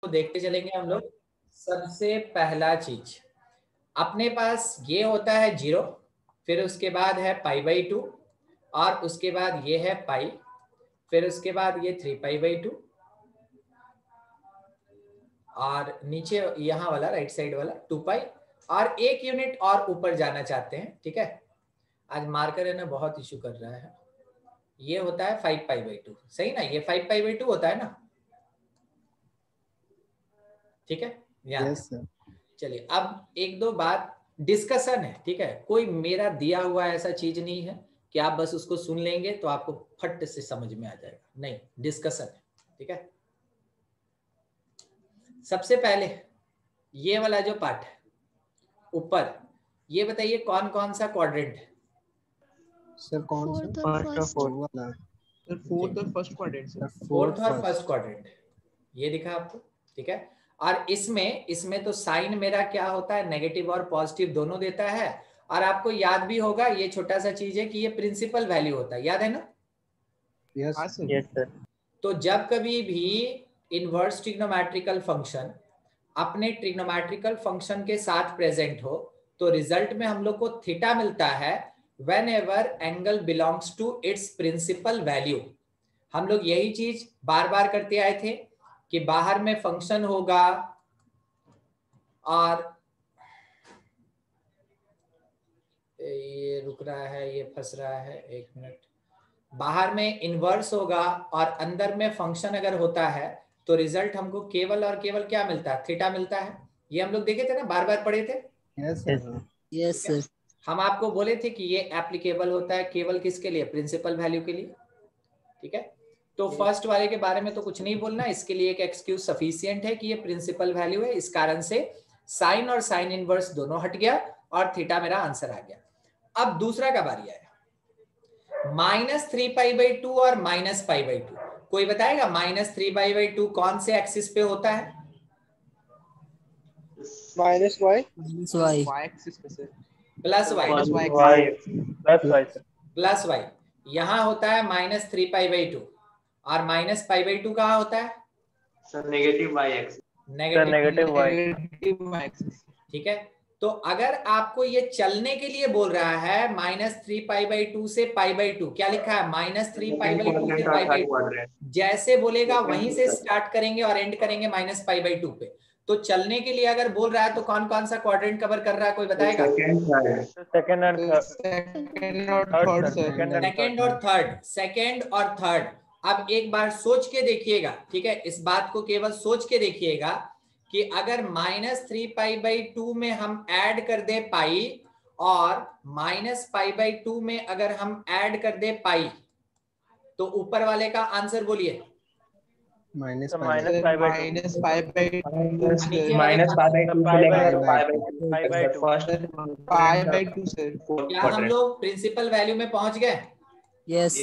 देखते चलेंगे हम लोग। सबसे पहला चीज अपने पास ये होता है 0, फिर उसके बाद है π/2 और उसके बाद ये है पाई, फिर उसके बाद ये 3π/2 और नीचे यहाँ वाला राइट साइड वाला 2π और 1 यूनिट और ऊपर जाना चाहते हैं। ठीक है, आज मार्कर है ना बहुत इशू कर रहा है। ये होता है 5π/2, सही ना, ये 5π/2 होता है ना। ठीक है, यस सर। चलिए अब एक दो बात डिस्कशन है। ठीक है, कोई मेरा दिया हुआ ऐसा चीज नहीं है कि आप बस उसको सुन लेंगे तो आपको फट से समझ में आ जाएगा, नहीं, डिस्कशन है। ठीक है, सबसे पहले ये वाला जो पार्ट है ऊपर, ये बताइए कौन कौन सा क्वाड्रेंट है? सर कौन सा? फर्स्ट वाला। सर फोर्थ और फर्स्ट क्वाड्रेंट सर। फोर्थ और फर्स्ट क्वाड्रेंट, ये दिखा आपको। ठीक है, और इसमें तो साइन मेरा क्या होता है, नेगेटिव और पॉजिटिव दोनों देता है। और आपको याद भी होगा ये छोटा सा चीज है कि ये प्रिंसिपल वैल्यू होता है, याद है ना? Yes sir. तो जब कभी भी इनवर्स ट्रिग्नोमेट्रिकल फंक्शन अपने ट्रिग्नोमेट्रिकल फंक्शन के साथ प्रेजेंट हो तो रिजल्ट में हम लोग को थीटा मिलता है whenever angle belongs to its principal value. हम लोग यही चीज बार बार करते आए थे कि बाहर में फंक्शन होगा और ये रुक रहा है, ये फंस रहा है, 1 मिनट। बाहर में इनवर्स होगा और अंदर में फंक्शन अगर होता है तो रिजल्ट हमको केवल और केवल क्या मिलता है, थीटा मिलता है। ये हम लोग देखे थे ना, बार बार पढ़े थे। Yes sir. हम आपको बोले थे कि ये एप्लीकेबल होता है केवल किसके लिए, प्रिंसिपल वैल्यू के लिए। ठीक है, तो फर्स्ट वाले के बारे में तो कुछ नहीं बोलना, इसके लिए एक एक्सक्यूज सफिशिएंट है कि ये प्रिंसिपल वैल्यू है। इस कारण से साइन और साइन इनवर्स दोनों हट गया और थीटा मेरा आंसर आ गया। अब दूसरा का बारी आया, -3π/2 और -π/2। कोई बताएगा -3π/2 कौन से एक्सिस पे होता है? -y एक्सिस पे सर। प्लस वाई यहाँ होता है -3π/2 और -π/2 कहाँ होता है? Sir negative y axis. Negative axis. ठीक है, तो अगर आपको ये चलने के लिए बोल रहा है -3π/2 से π/2, क्या लिखा है, -3π/2 से π/2, जैसे बोलेगा वहीं से स्टार्ट करेंगे और एंड करेंगे -π/2 पे। तो चलने के लिए अगर बोल रहा है तो कौन कौन सा क्वाड्रेंट कवर कर रहा है, कोई बताएगा? सेकंड और थर्ड। अब एक बार सोच के देखिएगा, ठीक है, इस बात को केवल सोच के देखिएगा कि अगर -3π/2 में हम ऐड कर दे पाई और -π/2 में अगर हम ऐड कर दे पाई तो ऊपर वाले का आंसर बोलिए। क्या हम लोग प्रिंसिपल वैल्यू में पहुंच गए? यस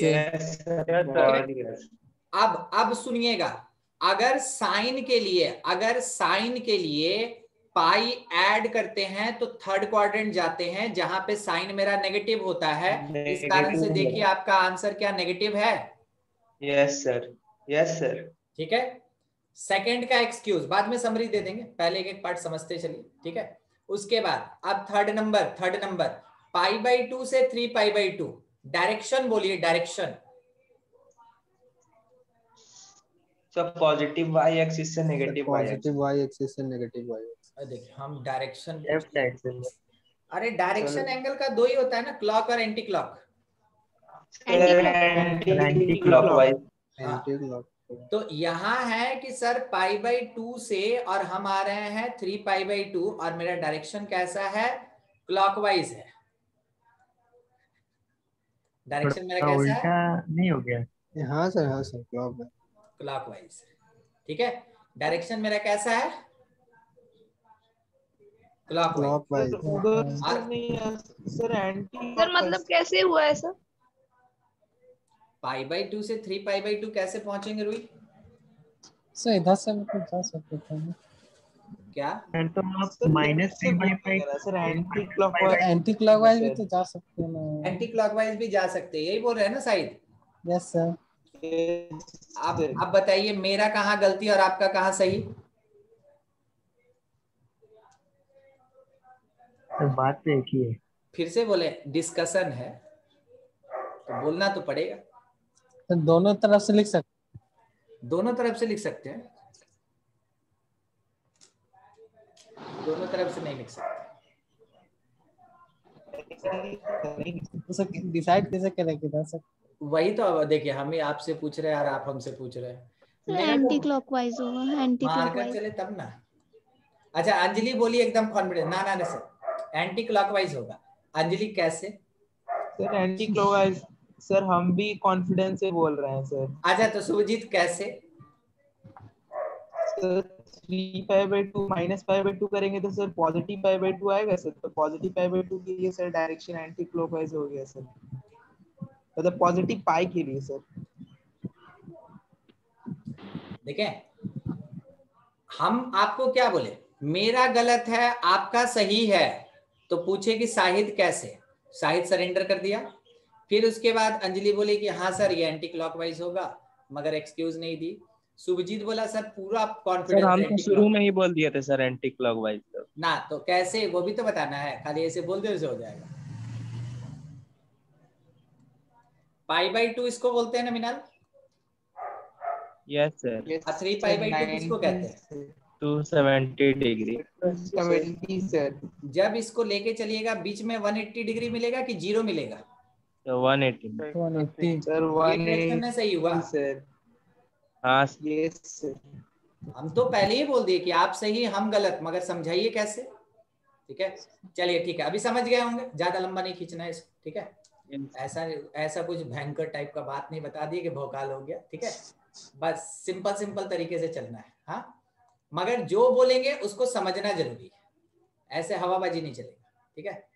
अब सुनिएगा, अगर साइन के लिए पाई ऐड करते हैं तो थर्ड क्वाड्रेंट जाते हैं जहां पे साइन मेरा नेगेटिव होता है। इस कारण से देखिए आपका आंसर क्या नेगेटिव है। Yes sir. ठीक है, सेकंड का एक्सक्यूज बाद में समरी दे देंगे, पहले एक एक पार्ट समझते चलिए। ठीक है, उसके बाद अब थर्ड नंबर π/2 से 3π/2, डायरेक्शन बोलिए, डायरेक्शन। सब पॉजिटिव y एक्सिस से नेगेटिव y एक्सिस। देखिए हम डायरेक्शन, अरे डायरेक्शन एंगल का दो ही होता है ना, क्लॉक और एंटी क्लॉक। Anti clockwise. तो यहाँ है कि सर π/2 से और हम आ रहे हैं 3π/2 और मेरा डायरेक्शन कैसा है, क्लॉकवाइज है। डायरेक्शन मेरा कैसा है, नहीं हो गया। हाँ सर क्लॉकवाइज। ठीक है, डायरेक्शन मेरा कैसा है, क्लॉकवाइज। सर मतलब कैसे हुआ ऐसा? π/2 से 3π/2 कैसे पहुंचेंगे रुई? सर इधर से जा सकते हैं क्या? तो -3/5 सर एंटी क्लॉकवाइज भी तो जा सकते हैं ना। एंटी क्लॉकवाइज भी जा सकते हैं, यही बोल रहे हैं ना शायद। Yes sir. आप बताइए मेरा कहाँ गलती और आपका कहाँ सही? बात तो एक ही है। फिर से बोले डिस्कशन है तो बोलना तो पड़ेगा। तो दोनों तरफ से लिख सकते, दोनों तरफ से लिख सकते हैं, दोनों तरफ से नहीं लिख सकते। तो डिसाइड कैसे करेंगे ना सर? वही तो अब देखिए, हम ही आपसे पूछ रहे हैं और आप हमसे पूछ रहे हैं। मेरे एंटी को क्लॉकवाइज होगा, एंटी मारकर क्लॉकवाइज। चले तब ना। अच्छा अंजलि बोली एकदम कॉन्फिडेंस, ना ना ना सर एंटी क्लॉकवाइज होगा। अंजलि कैसे? सर एंटी क्लॉकवाइज सर, हम भी कॉन्फिडेंस से बोल रहे हैं सर। अच्छा तो शुभजीत कैसे? सर 3 π/2 -π/2 करेंगे तो सर पॉजिटिव π/2 आएगा सर, तो पॉजिटिव π/2 के लिए सर डायरेक्शन एंटी क्लॉकवाइज हो गया सर, मतलब पॉजिटिव पाई के लिए सर। देखें हम आपको क्या बोले, मेरा गलत है आपका सही है, तो पूछे कि शाहिद कैसे, शाहिद सरेंडर कर दिया। फिर उसके बाद अंजलि बोली कि हाँ सर ये एंटी क्लॉकवाइज होगा, मगर एक्सक्यूज नहीं दी। शुभजीत बोला सर पूरा सर कॉन्फिडेंस हम तो एंटी शुरू में ही बोल दिए थे सर एंटी क्लॉकवाइज। ना, तो कैसे वो भी तो बताना है, खाली ऐसे बोल दे हो जाएगा। π/2 इसको बोलते हैं ना मिनाल? Yes sir. 3π/2 किसको कहते हैं? 270 डिग्री। 70 सर। जब इसको लेके चलिएगा बीच में 180 डिग्री मिलेगा कि 0 मिलेगा? तो 180 सर ये डायरेक्शन में सही हुआ। 180 सर। हाँ यस सर। हम तो पहले ही बोल दिए कि आप सही हम गलत, मगर समझाइए कैसे। ठीक है चलिए ठीक है, अभी समझ गए होंगे, ज्यादा लंबा नहीं खींचना है इसको। ठीक है ऐसा ऐसा कुछ भयंकर टाइप का बात नहीं बता दिए कि भौकाल हो गया। ठीक है बस सिंपल सिंपल तरीके से चलना है। हाँ मगर जो बोलेंगे उसको समझना जरूरी है, ऐसे हवाबाजी नहीं चलेगा। ठीक है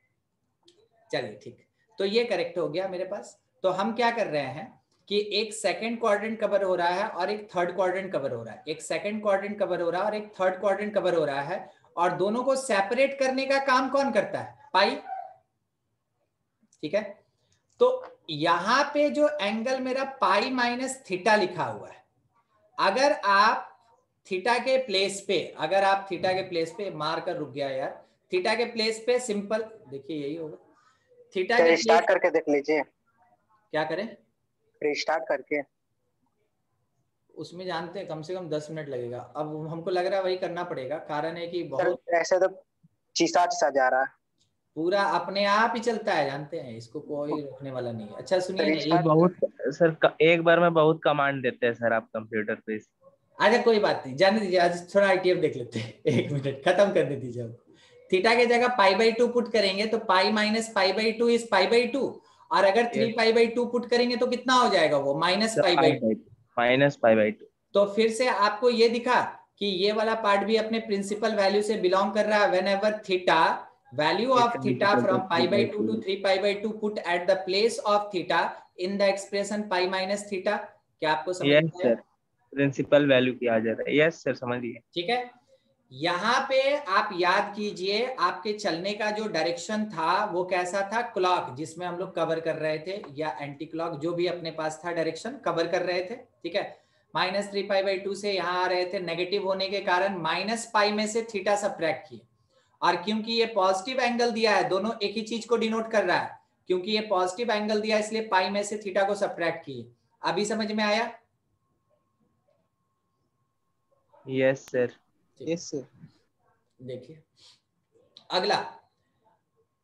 चलिए ठीक, तो ये करेक्ट हो गया मेरे पास। तो हम क्या कर रहे हैं कि एक सेकंड क्वाड्रेंट कवर हो रहा है और एक थर्ड क्वाड्रेंट कवर हो रहा है, एक सेकंड क्वाड्रेंट कवर हो रहा है और एक थर्ड क्वाड्रेंट कवर हो रहा है, और दोनों को सेपरेट करने का काम कौन करता है? पाई। ठीक है तो यहां पे जो एंगल मेरा पाई माइनस थीटा लिखा हुआ है, अगर आप थीटा के प्लेस पे, अगर आप थीटा के प्लेस पे, मार कर रुक गया यार, थीटा के प्लेस पे सिंपल देखिए यही होगा। थीटा के रिस्टार्ट करके देख लीजिए। क्या करें? रिस्टार्ट करके। उसमें जानते हैं कम से कम 10 मिनट लगेगा। अब हमको लग रहा है वही करना पड़ेगा, कारण है कि बहुत सर ऐसे तो चीसा चीसा जा रहा है, पूरा अपने आप ही चलता है, जानते हैं इसको कोई रोकने वाला नहीं है। अच्छा सुनिए ना, ये बहुत सर एक बार में बहुत कमांड देते हैं सर आप कंप्यूटर पे। अच्छा कोई बात नहीं, जाने दीजिए, आज थोड़ा ITF देख लेते हैं। 1 मिनट खत्म करने दीजिए हमको। थीटा के जगह π/2 पुट करेंगे तो पाई माइनस π/2 इज π/2, और अगर 3π/2 पुट करेंगे तो कितना हो जाएगा वो? माइनस π/2। तो फिर से आपको ये दिखा कि ये वाला पार्ट भी अपने प्रिंसिपल वैल्यू से बिलोंग कर रहा है। Whenever theta, value of theta from π/2 to 3π/2 put at the place of theta in the expression pi minus theta. क्या आपको समझ में आया? प्रिंसिपल वैल्यू किया जा रहा है। यस सर समझिए। ठीक है यहाँ पे आप याद कीजिए, आपके चलने का जो डायरेक्शन था वो कैसा था? क्लॉक, जिसमें हम लोग कवर कर रहे थे, या एंटी क्लॉक, जो भी अपने पास था डायरेक्शन कवर कर रहे थे। ठीक है -3π/2 से यहाँ आ रहे थे, नेगेटिव होने के कारण -π में से थीटा सबट्रैक्ट किए, और क्योंकि ये पॉजिटिव एंगल दिया है, दोनों एक ही चीज को डिनोट कर रहा है, क्योंकि ये पॉजिटिव एंगल दिया इसलिए पाई में से थीटा को सबट्रैक्ट किए। अभी समझ में आया? Yes sir. Yes sir. देखिए अगला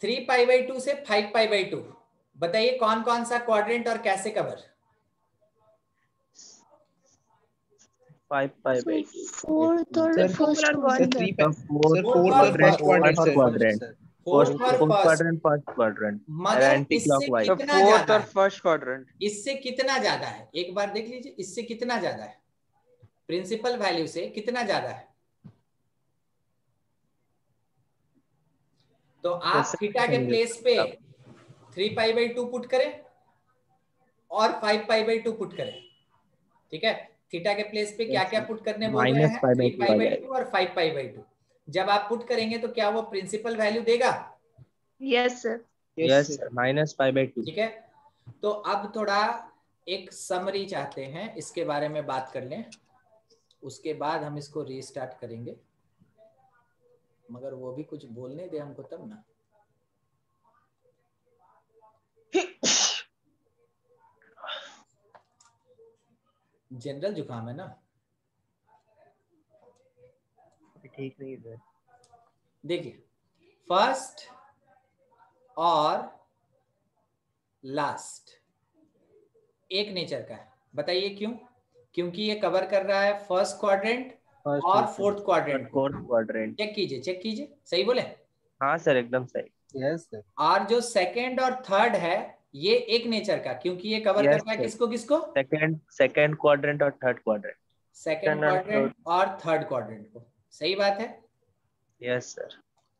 3π/2 से 5π/2, बताइए कौन कौन सा क्वाड्रेंट और कैसे कवर? 5π/2। फोर्थ और फर्स्ट क्वाड्रेंट। फर्स्ट क्वाड्रेंट मगर एंटी इससे क्लॉकवाइज। कितना ज्यादा है? First quadrant. इससे कितना ज्यादा है एक बार देख लीजिए, इससे कितना ज्यादा है? प्रिंसिपल वैल्यू से कितना ज्यादा है? तो आप थीटा के प्लेस पे 3π/2 पुट करें और 5π/2 पुट करें। ठीक है थीटा के प्लेस पे क्या क्या पुट करने बोल रहे हैं? 3π/2 और 5π/2। जब आप पुट करेंगे तो क्या वो प्रिंसिपल वैल्यू देगा? Yes sir. Yes sir -π/2। ठीक है तो अब थोड़ा एक समरी चाहते हैं, इसके बारे में बात कर लें, उसके बाद हम इसको रीस्टार्ट करेंगे, मगर वो भी कुछ बोलने दे हमको तब ना। जनरल जुकाम है ना? ठीक नहीं है। देखिए, फर्स्ट और लास्ट एक नेचर का है। बताइए क्यों? क्योंकि ये कवर कर रहा है फर्स्ट क्वाड्रेंट और फोर्थ क्वाड्रेंट। चेक कीजिए, सही बोले? हाँ सर, एकदम सही। Yes sir. और जो सेकंड और थर्ड है ये एक नेचर का, क्योंकि ये कवर करता है किसको? सेकंड क्वाड्रेंट और थर्ड क्वाड्रेंट। सेकंड क्वाड्रेंट और थर्ड क्वाड्रेंट को। सही बात है? Yes sir.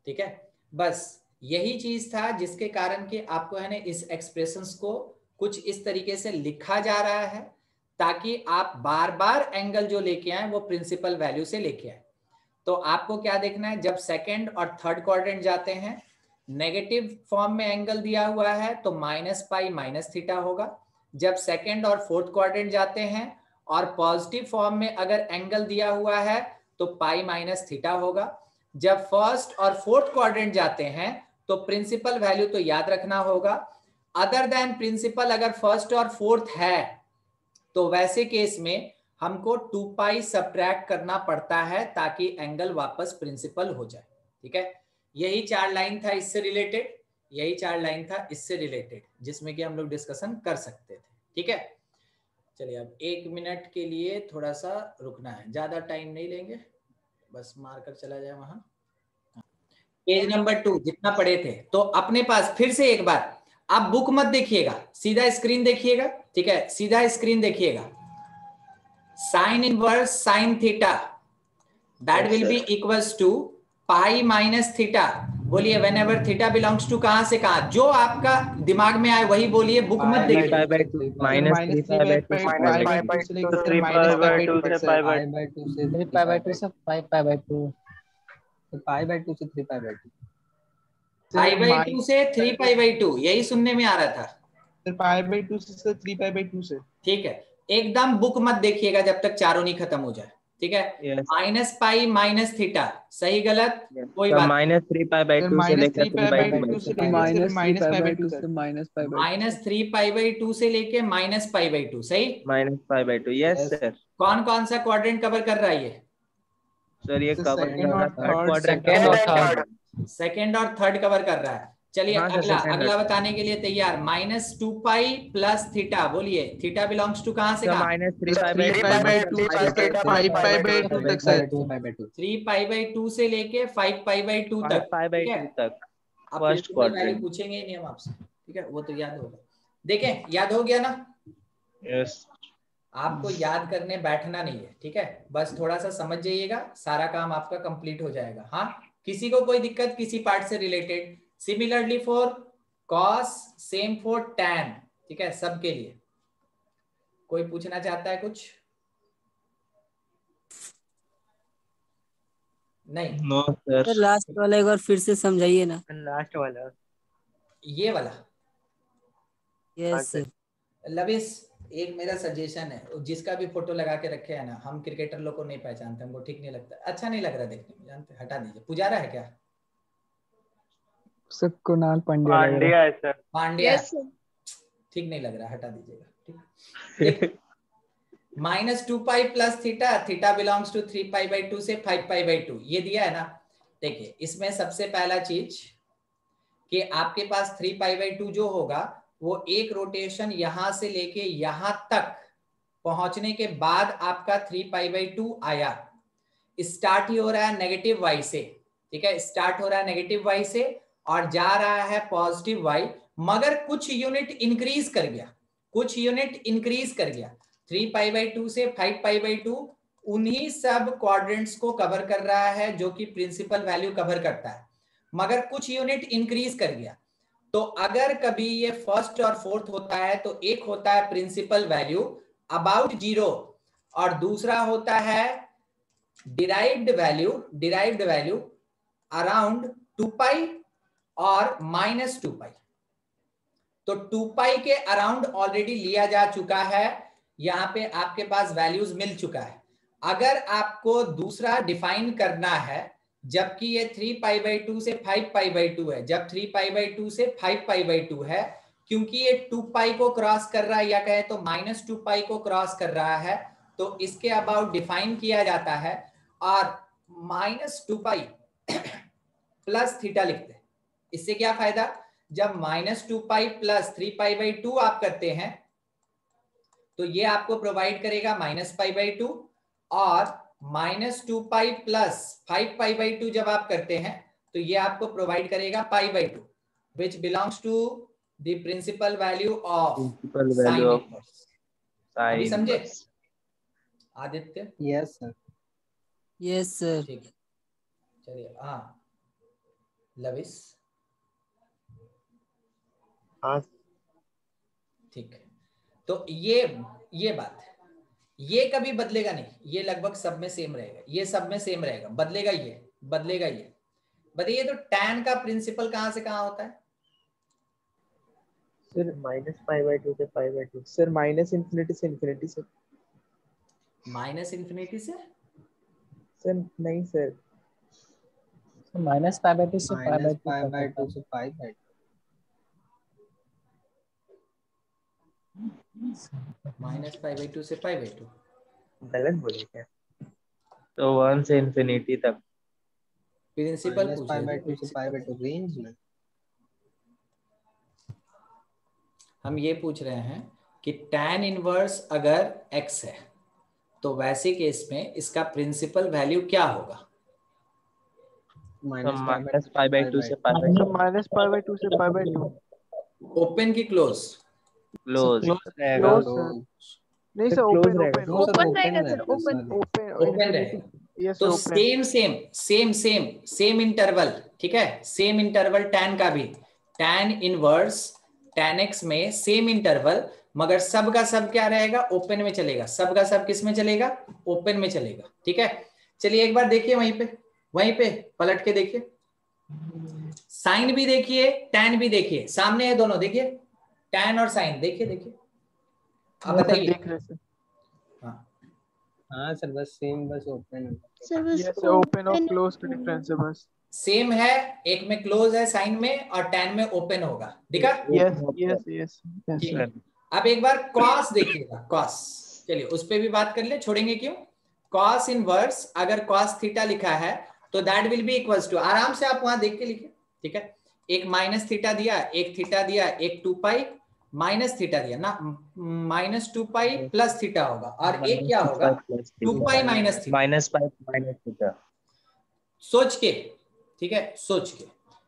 ठीक है, बस यही चीज था जिसके कारण कि आपको है ना इस एक्सप्रेशंस को कुछ इस तरीके से लिखा जा रहा है ताकि आप बार बार एंगल जो लेके आए वो प्रिंसिपल वैल्यू से लेके आए। तो आपको क्या देखना है, जब सेकंड और थर्ड क्वाड्रेंट जाते हैं, नेगेटिव फॉर्म में एंगल दिया हुआ है तो माइनस पाई माइनस थीटा होगा। जब सेकंड और फोर्थ क्वाड्रेंट जाते हैं और पॉजिटिव फॉर्म में अगर एंगल दिया हुआ है तो पाई माइनस थीटा होगा। जब फर्स्ट और फोर्थ क्वाड्रेंट जाते हैं तो प्रिंसिपल वैल्यू तो याद रखना होगा, अदर देन प्रिंसिपल अगर फर्स्ट और फोर्थ है तो वैसे केस में हमको 2 पाई सब्ट्रैक्ट करना पड़ता है ताकि एंगल वापस प्रिंसिपल हो जाए। ठीक है, यही 4 लाइन था इससे रिलेटेड, जिसमें कि हम लोग डिस्कशन कर सकते थे। ठीक है, चलिए अब 1 मिनट के लिए थोड़ा सा रुकना है, ज्यादा टाइम नहीं लेंगे, बस मार कर चला जाए वहां। पेज नंबर 2 जितना पढ़े थे तो अपने पास फिर से एक बार आप बुक मत देखिएगा, सीधा स्क्रीन देखिएगा। ठीक है, सीधा स्क्रीन देखिएगा। Sine inverse sine theta that will be equals to pi minus theta. बोलिए व्हेनेवर थीटा बिलोंग्स टू कहां से कहां, जो आपका दिमाग में आए वही बोलिए, बुक मत देखिए। पाई बाय 2 से 3 पाई बाय 2। पाई बाय 2 से 3 पाई बाय 2 यही सुनने में आ रहा था। फिर पाई बाय 2 से 3 पाई बाय 2 से। ठीक है, एकदम बुक मत देखिएगा जब तक चारों नहीं खत्म हो जाए। ठीक है, माइनस पाई माइनस थीटा, सही गलत कोई बात। माइनस 3 पाई बाय 2 से लेकर 3 पाई बाय 2 से माइनस पाई बाय 2 से माइनस 3 पाई बाय 2 से लेके माइनस पाई बाय 2, सही? Minus pi by 2। Yes sir. कौन कौन सा क्वाड्रेंट कवर कर रहा है ये? सर ये कवर सेकंड और थर्ड कवर कर रहा है। चलिए अगला बताने के लिए तैयार। माइनस 2 पाई प्लस थीटा, बोलिए थीटा बिलोंग्स टू कहां से कहां? Minus 3 pi by 2 5 pi by 2 तक सर। 3 पाई बाय 2 से लेके 5 पाई बाय 2 तक। पाई बाय 2 तक फर्स्ट क्वाड्रेंट पूछेंगे ही नहीं हम आपसे। ठीक है, वो तो याद होगा। देखें, याद हो गया ना? यस। आपको याद करने बैठना नहीं है। ठीक है, बस थोड़ा सा समझ जाइएगा, सारा काम आपका कंप्लीट हो जाएगा। हाँ, किसी को कोई दिक्कत किसी पार्ट से related? Similarly for cos, same for tan. ठीक है, सबके लिए। कोई पूछना चाहता है कुछ? नहीं? No sir. लास्ट वाला एक बार फिर से समझाइए ना। लास्ट वाला, ये वाला। Yes sir. लविस, एक मेरा सजेशन है, जिसका भी फोटो लगा के रखे है ना, हम क्रिकेटर लोग को नहीं पहचानते, हमको ठीक नहीं लगता, अच्छा नहीं लग रहा देखने में, जानते? हटा दीजिए। पुजारा है क्या? सर कुणाल पांड्या है सर। पांड्या, ठीक नहीं लग रहा, हटा दीजिएगा। ठीक। Minus 2 pi plus theta, theta belongs to 3 pi by 2 से 5 पाई बाय 2, ये दिया है ना। देखिए, इसमें सबसे पहला चीज कि आपके पास 3 पाई बाय 2 जो होगा वो एक रोटेशन यहां से लेके यहां तक पहुंचने के बाद आपका 3 पाई बाय 2 आया। स्टार्ट ही हो रहा है नेगेटिव वाई से। ठीक है, स्टार्ट हो रहा है नेगेटिव वाई से और जा रहा है पॉजिटिव वाई, मगर कुछ यूनिट इंक्रीज कर गया। 3 पाई बाय 2 से 5 पाई बाय 2 उन्हीं सब क्वाड्रेंट्स को कवर कर रहा है जो कि प्रिंसिपल वैल्यू कवर करता है, मगर कुछ यूनिट इंक्रीज कर गया। तो अगर कभी ये फर्स्ट और फोर्थ होता है तो एक होता है प्रिंसिपल वैल्यू अबाउट 0 और दूसरा होता है डिराइव्ड वैल्यू अराउंड 2 पाई और माइनस 2 पाई। तो 2 पाई के अराउंड ऑलरेडी लिया जा चुका है, यहां पे आपके पास वैल्यूज मिल चुका है। अगर आपको दूसरा डिफाइन करना है, जबकि ये 3 पाई बाय 2 से 5 पाई बाय 2 है, जब 3 पाई बाय 2 से 5 पाई बाय 2 है, क्योंकि ये 2 पाई को क्रॉस कर रहा है या कहे तो माइनस 2 पाई को क्रॉस कर रहा है, तो इसके अबाउट डिफाइन किया जाता है और -2π प्लस थीटा लिखते हैं। इससे क्या फायदा, जब -2π प्लस 3π/2 आप करते हैं तो ये आपको प्रोवाइड करेगा -π/2 और -2π प्लस 5π/2 जब आप करते हैं तो ये आपको प्रोवाइड करेगा π/2 which belongs to the principal value of sin inverse। अभी समझे Aditya? Yes sir. Yes sir. ठीक है, चलिए। हाँ लविस? हाँ ठीक है, तो ये बात है, ये कभी बदलेगा नहीं, ये लगभग सब में सेम रहेगा, ये सब में सेम रहेगा, बदलेगा ये, बदलेगा ये। बताइए तो tan का प्रिंसिपल कहां से कहां होता है? सर -π/2 से π/2 सर, -∞ से ∞ सर। -∞ से सर नहीं सर, -π/2 से π/2 से π/2। -π/2 से π/2 गलत बोले क्या? तो 1 से इंफिनिटी तक। प्रिंसिपल पूछ रहे -π/2 से π/2 रेंज में। हम ये पूछ रहे हैं कि tan इनवर्स अगर x है तो वैसे केस में इसका प्रिंसिपल वैल्यू क्या होगा? -π/2 से π/2। -π/2 से π/2। ओपन की क्लोज? क्लोज। नहीं सर, ओपन रहेगा। ओपन रहेगा सर, ओपन। ओपन रहेगा। तो सेम इंटरवल, ठीक है, सेम इंटरवल tan का भी, tan इनवर्स tan x में सेम इंटरवल, मगर सब का सब क्या रहेगा? ओपन में चलेगा। सब का सब किस में चलेगा? ओपन में चलेगा। ठीक है, चलिए एक बार देखिए वहीं पे पलट के देखिए, साइन भी देखिए tan भी देखिए, सामने है दोनों, देखिए tan और साइन, देखिए अब बताइए। हाँ सर, बस सेम, बस ओपन। सर बस ओपन और क्लोज का डिफरेंस है बस। सेम है, एक में क्लोज है साइन में और tan में ओपन होगा, दिखा? यस। ठीक है, अब एक बार cos देखिएगा, cos, चलिए उस पे भी बात कर ले, छोड़ेंगे क्यों? cos इनवर्स अगर cos थीटा लिखा है तो that will be equals to, आराम से आप वहां देख के लिखिए, ठीक है, एक माइनस थीटा दिया, एक थीटा दिया, एक 2π माइनस थीटा दिया ना, -2π प्लस थीटा होगा, और एक क्या होगा? 2π माइनस -π -थीटा। सोच के, ठीक है, सोच के,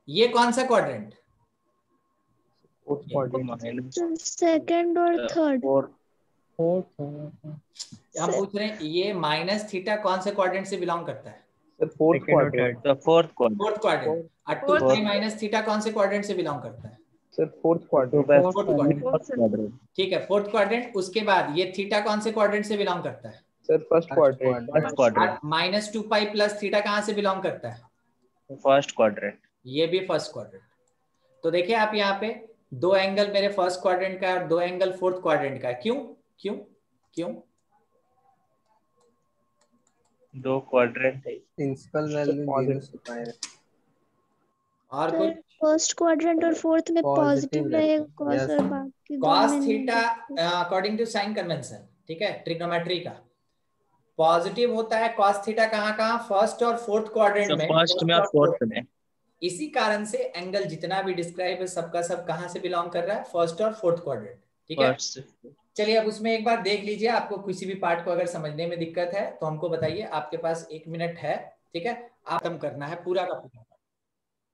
ये कौन सा क्वाड्रेंट? सेकंड और थर्ड। हम पूछ रहे हैं ये माइनस थीटा कौन से क्वाड्रेंट से बिलोंग करता है? Fourth quadrant. Fourth quadrant. और 2π माइनस थीटा कौन से क्वाड्रेंट से बिलोंग करता है? Sir fourth quadrant. ठीक है, फोर्थ क्वाड्रेंट। उसके बाद ये थीटा कौन से क्वाड्रेंट से बिलोंग करता है? Sir first quadrant. -2π plus theta कहां से बिलोंग करता है? First quadrant. ये भी फर्स्ट क्वाड्रेंट। तो देखिए आप यहाँ पे दो एंगल मेरे फर्स्ट क्वाड्रेंट का और दो एंगल फोर्थ क्वाड्रेंट का, क्यों? दो क्वाड्रेंट है, प्रिंसिपल वैल्यू 0 से π। और कुछ? फर्स्ट क्वाड्रेंट और फोर्थ में पॉजिटिव रहेगा cos और बाकी cos theta according to sign convention, ठीक है, ट्रिग्नोमेट्री का पॉजिटिव होता है cos थीटा कहां? फर्स्ट और फोर्थ क्वाड्रेंट में। फर्स्ट में और फोर्थ में। इसी कारण से एंगल जितना भी डिस्क्राइब है सबका सब कहां से बिलोंग कर रहा है? फर्स्ट और फोर्थ क्वाड्रेंट, ठीक है। चलिए अब उसमें एक बार देख लीजिए, आपको किसी भी पार्ट को अगर समझने में दिक्कत है तो हमको बताइए, आपके पास 1 मिनट है, ठीक है, आप खत्म करना है पूरा का पूरा।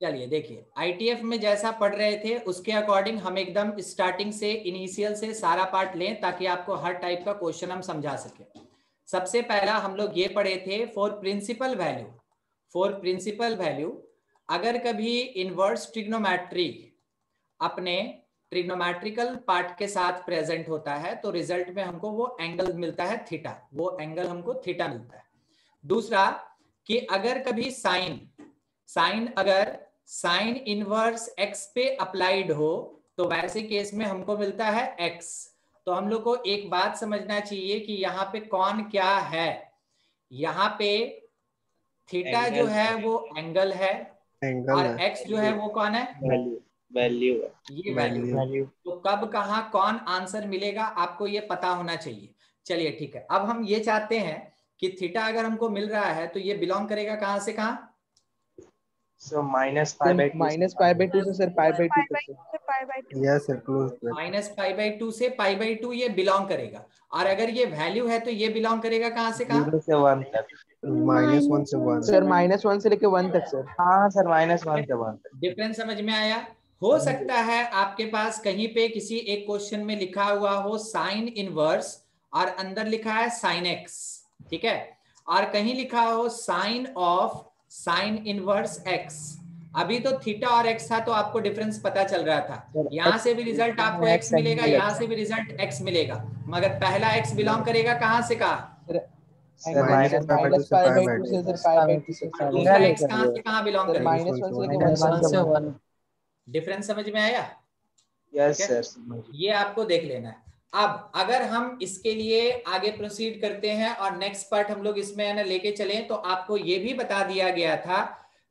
चलिए देखिए, आईटीएफ में जैसा पढ़ रहे थे उसके अकॉर्डिंग हम एकदम स्टार्टिंग से, इनिशियल से सारा पार्ट लें ताकि आपको हर टाइप का क्वेश्चन हम समझा सके। सबसे पहला हम लोग ये पढ़े थे फॉर प्रिंसिपल वैल्यू अगर कभी इनवर्स ट्रिग्नोमेट्री अपने ट्रिग्नोमेट्रिकल पार्ट के साथ प्रेजेंट होता है तो रिजल्ट में हमको वो एंगल मिलता है थीटा, वो एंगल हमको थीटा मिलता है। दूसरा कि अगर कभी साइन इनवर्स x पे अप्लाइड हो तो वैसे केस में हमको मिलता है x। तो हम लोग को एक बात समझना चाहिए कि यहाँ पे कौन क्या है, यहाँ पे थीटा जो है वो एंगल है और x जो है वो कौन है? वैल्यू। ये वैल्यू। तो कब कहाँ कौन आंसर मिलेगा आपको ये पता होना चाहिए। चलिए ठीक है, अब हम ये चाहते हैं कि थीटा अगर हमको मिल रहा है तो ये बिलोंग करेगा कहाँ से कहाँ? सो माइनस पाई बाई -π/2 से सर π/2 तक sir. Yes sir, close bracket -π/2 से π/2 ये बिलोंग करेगा। और अगर ये वैल्यू है तो ये बिलोंग करेगा कहाँ से कहाँ? 0 से 1 तक। -1 से 1 सर -1 से लेके 1 तक सर। हाँ सर, -1 से 1 तक। डिफरेंस समझ में आया? हो सकता है आपके पास कहीं पे किसी एक क्वेश्चन में लिखा हुआ हो साइन इनवर्स और अंदर लिखा है साइन एक्स, ठीक है, और कहीं लिखा हो sine of sine inverse x. अभी तो थीटा और एक्स था तो आपको डिफरेंस पता चल रहा था, यहाँ से भी रिजल्ट आपको एक्स मिलेगा, यहाँ से भी रिजल्ट एक्स मिलेगा, मगर पहला एक्स बिलोंग करेगा कहाँ से कहाँ? -π/2 से सर π/2 से। दूसरा एक्स कहाँ से कहाँ बिलोंग सर करेगा? -1 से लेके 1 से 1। डिफरेंस समझ में आया? यस ठीक है? सर। ये आपको देख लेना है। अब अगर हम इसके लिए आगे प्रोसीड करते हैं और नेक्स्ट पार्ट हम लोग इसमें है ना लेके चलें, तो आपको ये भी बता दिया गया था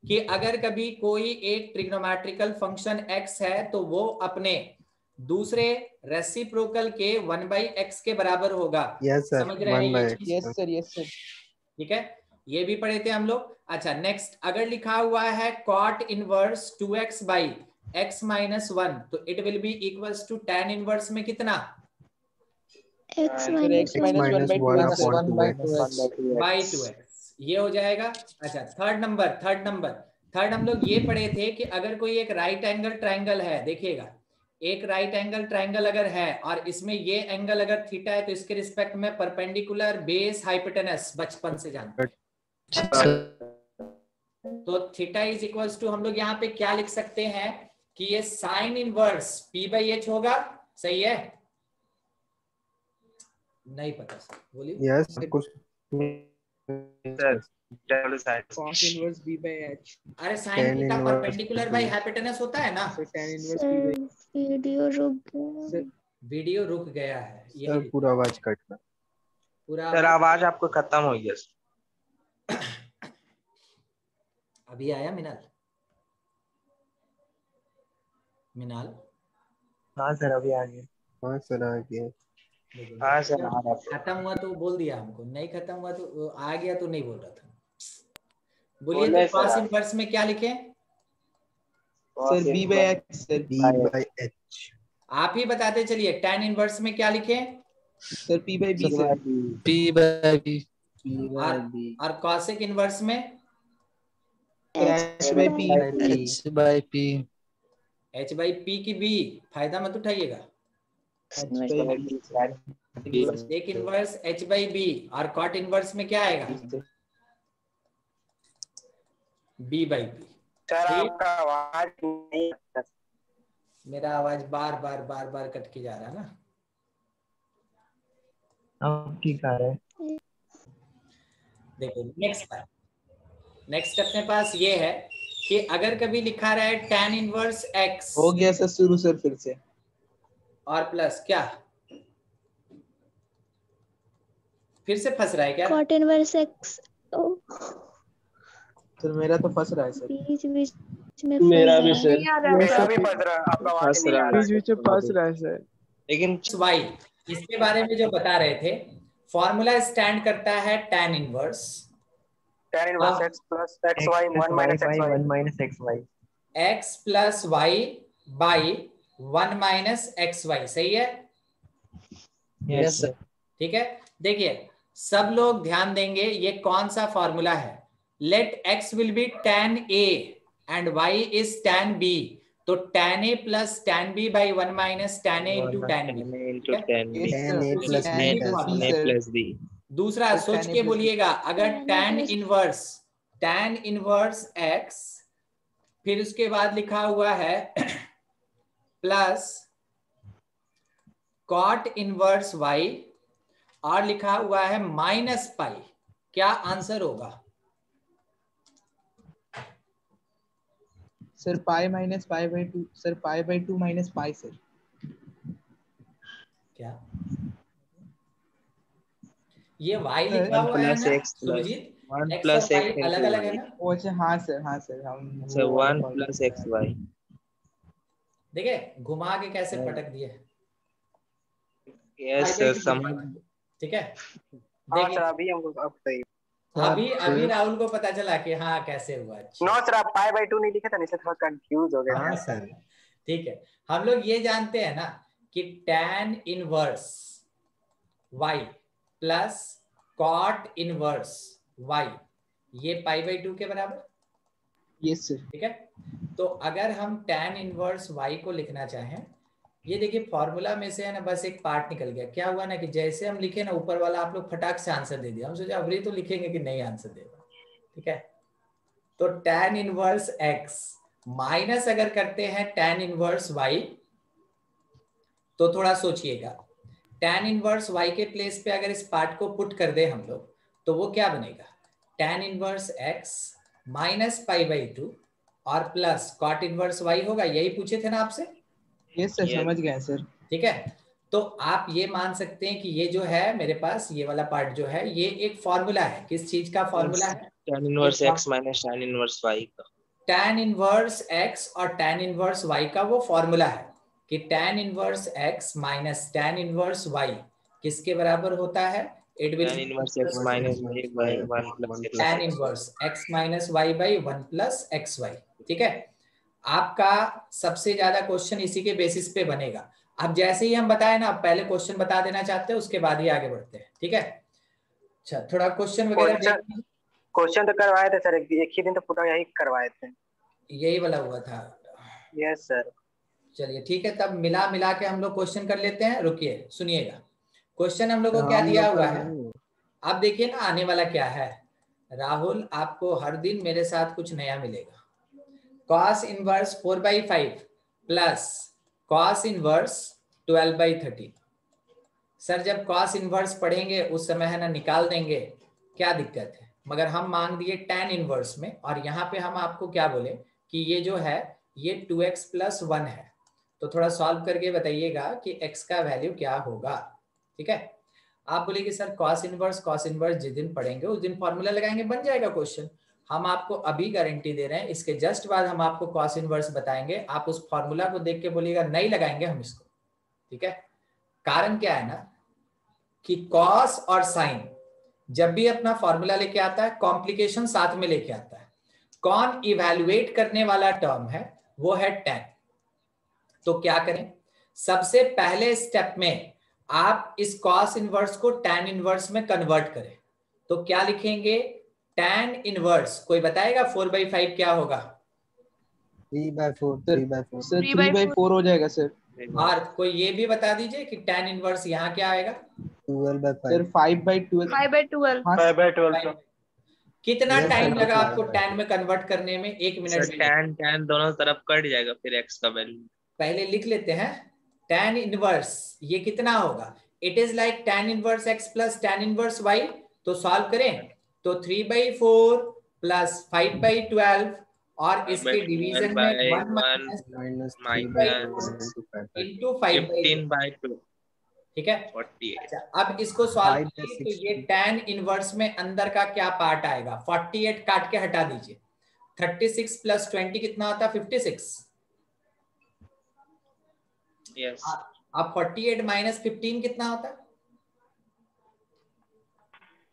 कि अगर कभी कोई एक ट्रिग्नोमेट्रिकल फंक्शन x है तो वो अपने दूसरे रेसिप्रोकल के 1/x के बराबर होगा। यस सर, समझ रहे हैं ये चीज? Yes sir, yes sir. ठीक है, ये भी पढ़े थे हम लोग। अच्छा, नेक्स्ट अगर लिखा हुआ है cot inverse 2x by x minus 1 तो it will be equals to tan inverse में कितना? x minus 1 बाई 2x, ये हो जाएगा। अच्छा, थर्ड नंबर हम लोग ये पढ़े थे कि अगर कोई एक राइट एंगल ट्रायंगल है, देखिएगा एक राइट एंगल ट्रायंगल अगर है और इसमें ये एंगल अगर थीटा है तो इसके रिस्पेक्ट में परपेंडिकुलर बेस हाइपोटेनस बचपन से जानते हैं। तो थीटा इज इक्वल्स टू हम लोग यहाँ पे क्या लिख सकते हैं कि ये साइन इनवर्स p/h होगा। सही है? नहीं पता सर, बोलिए। यस कुछ सर cos इनवर्स b/h। अरे sine theta perpendicular by hypotenuse होता है ना। Sir tan inverse b/h। Video रुक गया। वीडियो रुक गया है, सर पूरा आवाज कटना। पूरा सर आवाज आपको खत्म हो गया। अभी आया मिनाल? हाँ सर, अभी आ गया। हाँ सर आ गया। हाँ सर आ रहा है। खत्म हुआ तो बोल दिया हमको, नहीं खत्म हुआ तो आ गया तो नहीं बोल रहा था। बोलिए बोले तो cos सर। इनवर्स में क्या लिखें? Sir b/h sir. b/h। आप ही बताते चलिए। tan इनवर्स में क्या लिखें? Sir p/b sir. p/b और cosec इनवर्स में h/p। h/p h/p की b फायदा मत उठाइएगा। sec इनवर्स h/b और cot इनवर्स में क्या आएगा? b/p। सर आपका आवाज नहीं आता। मेरा आवाज बार बार कट के जा रहा है ना। अब ठीक आ रहा है। देखो नेक्स्ट अपने पास ये है कि अगर कभी लिखा रहा है tan इनवर्स x हो गया सर शुरू सर फिर से। और प्लस क्या फिर से फंस रहा है क्या? cot inverse x। सर मेरा तो फंस रहा है सर। बीच बीच में मेरा भी सर। मेरा भी फंस रहा है, आपका आवाज नहीं आ रहा है। बीच में फंस रहा है सर। लेकिन y इसके बारे में जो बता रहे थे, फॉर्मूला स्टैंड करता है tan inverse tan inverse x plus xy 1 minus xy। x plus y by 1 minus xy। सही है? Yes sir. ठीक है, देखिए सब लोग ध्यान देंगे, ये कौन सा फॉर्मूला है? Let x will be tan a and y is tan b, तो tan a plus tan b by 1 minus tan a into tan b। दूसरा सोच के बोलिएगा, अगर tan इनवर्स x फिर उसके बाद लिखा हुआ है प्लस cot इनवर्स y और लिखा हुआ है माइनस पाई, क्या आंसर होगा? Sir pi minus π/2 sir π/2 minus pi sir. क्या ये y लिखा हुआ है ना सुरजीत? 1 x प्लस और y x अलग अलग है ना? ओ अच्छा हाँ सर हम सर 1 प्लस xy। देखिए घुमा के कैसे पटक दिए। यस सर, ठीक है, हाँ देखिए सर अभी हमको अब सही। अभी राहुल को पता चला कि हाँ कैसे हुआ। नो सर आप पाई/2 नहीं लिखे था, नहीं थोड़ा कंफ्यूज हो गया। हाँ सर ठीक है, हम लोग ये जानते हैं ना कि tan inverse y plus cot inverse y ये पाई/2 के बराबर। Yes sir. ठीक है, तो अगर हम tan इनवर्स y को लिखना चाहें, ये देखिए फॉर्मूला में से है ना बस एक पार्ट निकल गया। क्या हुआ ना कि जैसे हम लिखे ना ऊपर वाला, आप लोग फटाक से आंसर दे दिया। हम सोचा अभी तो लिखेंगे कि नहीं आंसर देगा। ठीक है, तो tan इनवर्स x माइनस अगर करते हैं tan इनवर्स y, तो थोड़ा सोचिएगा, tan इनवर्स y के प्लेस पे अगर इस पार्ट को पुट कर दे हम लोग, तो वो क्या बनेगा, tan इनवर्स x माइनस पाई/2 और प्लस cot इनवर्स y होगा। यही पूछे थे ना आपसे? यस सर, समझ गए सर। ठीक है, तो आप ये मान सकते हैं कि ये जो है मेरे पास ये वाला पार्ट जो है ये एक फॉर्मूला है। किस चीज का फॉर्मूला है? tan inverse x minus tan inverse y का। tan इनवर्स x और tan इनवर्स y का वो फॉर्मूला है कि tan inverse x minus tan inverse y किसके बराबर होता है? It will tan inverse x minus y by 1 plus x। tan inverse x minus y by 1 plus xy। ठीक है, आपका सबसे ज्यादा क्वेश्चन इसी के बेसिस पे बनेगा। अब जैसे ही हम बताए ना, पहले क्वेश्चन बता देना चाहते हैं, उसके बाद ही आगे बढ़ते हैं। ठीक है, अच्छा थोड़ा क्वेश्चन वगैरह क्वेश्चन तो करवाए थे सर, एक ही दिन तो पूरा यही करवाए थे। यही वाला हुआ था। Yes sir. चलिए ठीक है, तब मिला के हम लोग क्वेश्चन कर लेते हैं। रुकिए सुनिएगा, क्वेश्चन हम लोग को क्या दिया हुआ है। अब देखिए ना आने वाला क्या है। राहुल, आपको हर दिन मेरे साथ कुछ नया मिलेगा। cos inverse 4/5 plus cos inverse 12/13। Sir जब cos इनवर्स पढ़ेंगे उस समय है ना निकाल देंगे, क्या दिक्कत है। मगर हम मांग दिए tan इनवर्स में, और यहाँ पे हम आपको क्या बोले कि ये जो है ये 2x + 1 है। तो थोड़ा सॉल्व करके बताइएगा कि x का वैल्यू क्या होगा। ठीक है, आप बोलेंगे सर cos इनवर्स जिस दिन पढ़ेंगे उस दिन फॉर्मूला लगाएंगे, बन जाएगा क्वेश्चन। हम आपको अभी गारंटी दे रहे हैं, इसके जस्ट बाद हम आपको cos इनवर्स बताएंगे, आप उस फॉर्मूला को देख के बोलिएगा नहीं लगाएंगे हम इसको। ठीक है, कारण क्या है ना कि cos और sin जब भी अपना फॉर्मूला लेके आता है कॉम्प्लिकेशन साथ में लेके आता है। कौन इवैल्यूएट करने वाला टर्म है वो है tan। तो क्या करें, सबसे पहले स्टेप में आप इस cos इनवर्स को tan इनवर्स में कन्वर्ट करें। तो क्या लिखेंगे, tan इनवर्स, कोई बताएगा 4/5 क्या होगा? 3/4 सर 3/4 हो जाएगा सर। और कोई ये भी बता दीजिए कि tan इनवर्स यहाँ क्या आएगा? 12/5 सर 5/12 5/12 कितना टाइम लगा आपको tan में कन्वर्ट करने में? 1 मिनट। सर tan दोनों तरफ कट जाएगा, फिर x का वैल्यू पहले लिख लेते हैं। tan इनवर्स ये कितना होगा? It is like tan inverse x plus tan inverse y। तो सॉल्व करें तो 3/4 प्लस 5/12 और इसके डिवीजन में 1 - into 5/2। ठीक है, अच्छा अब इसको सॉल्व कीजिए तो ये tan इनवर्स में अंदर का क्या पार्ट आएगा? 48 काट के हटा दीजिए। 36 + 20 कितना होता है? 56। यस। अब 48 - 15 कितना होता है?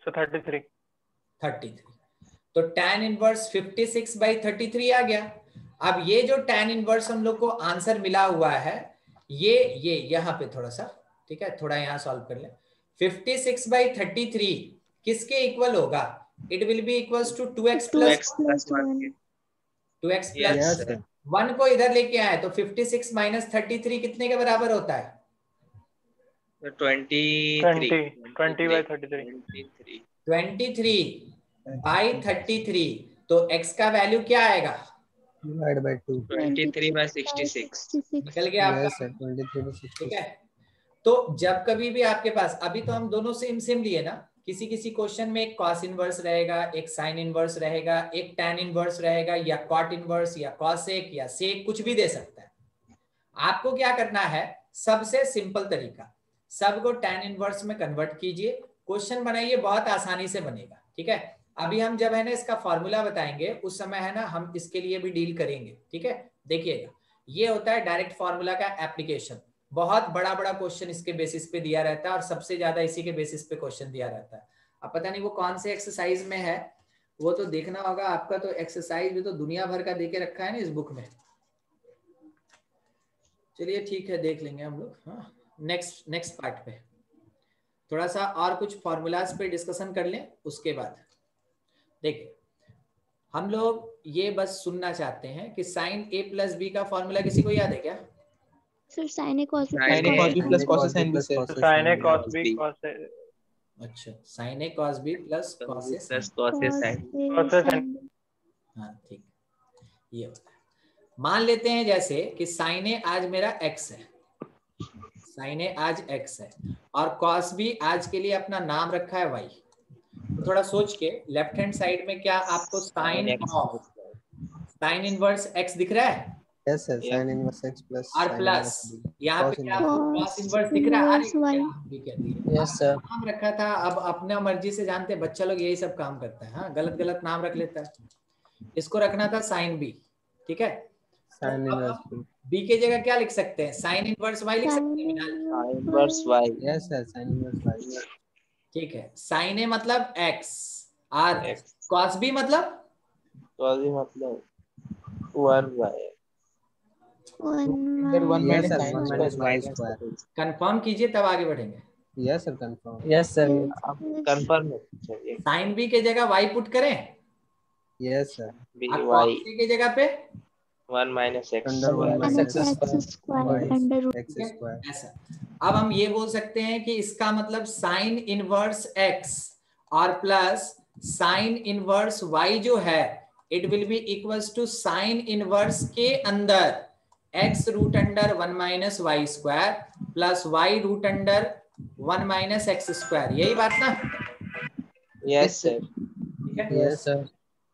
So 33। तो tan इनवर्स 56/33 आ गया। अब ये जो tan इनवर्स हम लोग को आंसर मिला हुआ है, ये यहाँ पे थोड़ा सा, ठीक है थोड़ा यहाँ सॉल्व कर ले। 56/33 किसके इक्वल होगा? It will be equals to 2x + 1 को इधर लेके आए तो 56 - 33 कितने के बराबर होता है? 23/33। तो x का वैल्यू क्या आएगा? 23/66 निकल गया आपका। 23/66। ठीक है, तो जब कभी भी आपके पास, अभी तो हम दोनों सेम लिए ना, किसी क्वेश्चन में एक cos इनवर्स रहेगा, एक sin इनवर्स रहेगा, एक tan इनवर्स रहेगा, या cot इनवर्स या cosec या sec कुछ भी दे सकता है। आपको क्या करना है, सबसे सिंपल तरीका, सबको tan इनवर्स में कन्वर्ट कीजिए, क्वेश्चन बनाइए, बहुत आसानी से बनेगा। ठीक है, अभी हम जब है ना इसका फॉर्मूला बताएंगे उस समय है ना हम इसके लिए भी डील करेंगे। ठीक है, देखिएगा ये होता है डायरेक्ट फॉर्मूला का एप्लीकेशन। बहुत बड़ा बड़ा क्वेश्चन इसके बेसिस पे दिया रहता है और सबसे ज्यादा इसी के बेसिस पे क्वेश्चन दिया रहता है। अब पता नहीं वो कौन से एक्सरसाइज में है, वो तो देखना होगा। आपका तो एक्सरसाइज भी तो दुनिया भर का देके रखा है ना इस बुक में। चलिए ठीक है, देख लेंगे हम लोग। हाँ, नेक्स्ट पार्ट पे थोड़ा सा और कुछ फॉर्मूलाज पे डिस्कशन कर लें। उसके बाद देखिए, हम लोग ये बस सुनना चाहते हैं कि साइन ए प्लस बी का फॉर्मूला किसी को याद है क्या? Sir sine A cos B plus cos sine B sir. Sine A cos B cos. अच्छा, sine A cos B plus cos A plus cos A sine. हाँ ठीक, ये होता है। मान लेते हैं जैसे कि साइन ए आज मेरा x है, साइन ए आज x है और कॉस बी आज के लिए अपना नाम रखा है y। तो थोड़ा सोच के लेफ्ट हैंड साइड में क्या आपको साइन इनवर्स x दिख रहा है? Yes sir, sine inverse x plus और प्लस यहाँ पे क्या आपको कॉस इनवर्स दिख रहा है? यस सर, नाम रखा था। अब अपना मर्जी से जानते हैं बच्चा लोग यही सब काम करता है। हाँ, गलत गलत नाम रख लेता है। इसको रखना था साइन बी, ठीक है। साइन इनवर्स बी के जगह क्या लिख सकते हैं? साइन इनवर्स y लिख सकते हैं। Sign inverse y। Yes sir, sine inverse y। ठीक है, साइन ए मतलब x और कॉस बी मतलब 1y। कंफर्म कीजिए तब आगे बढ़ेंगे। Yes sir, confirm. Yes sir, confirm sine B के जगह y पुट करें। यस सर, कॉस ए के जगह पे 1 माइनस x स्क्वायर। ऐसा। अब हम ये बोल सकते हैं कि इसका मतलब साइन इनवर्स x और प्लस साइन इनवर्स y जो है it will be equals to sine inverse के अंदर x root under 1 minus Y square plus y root under 1 minus x square. यही बात ना? Yes sir. ठीक है, यस सर।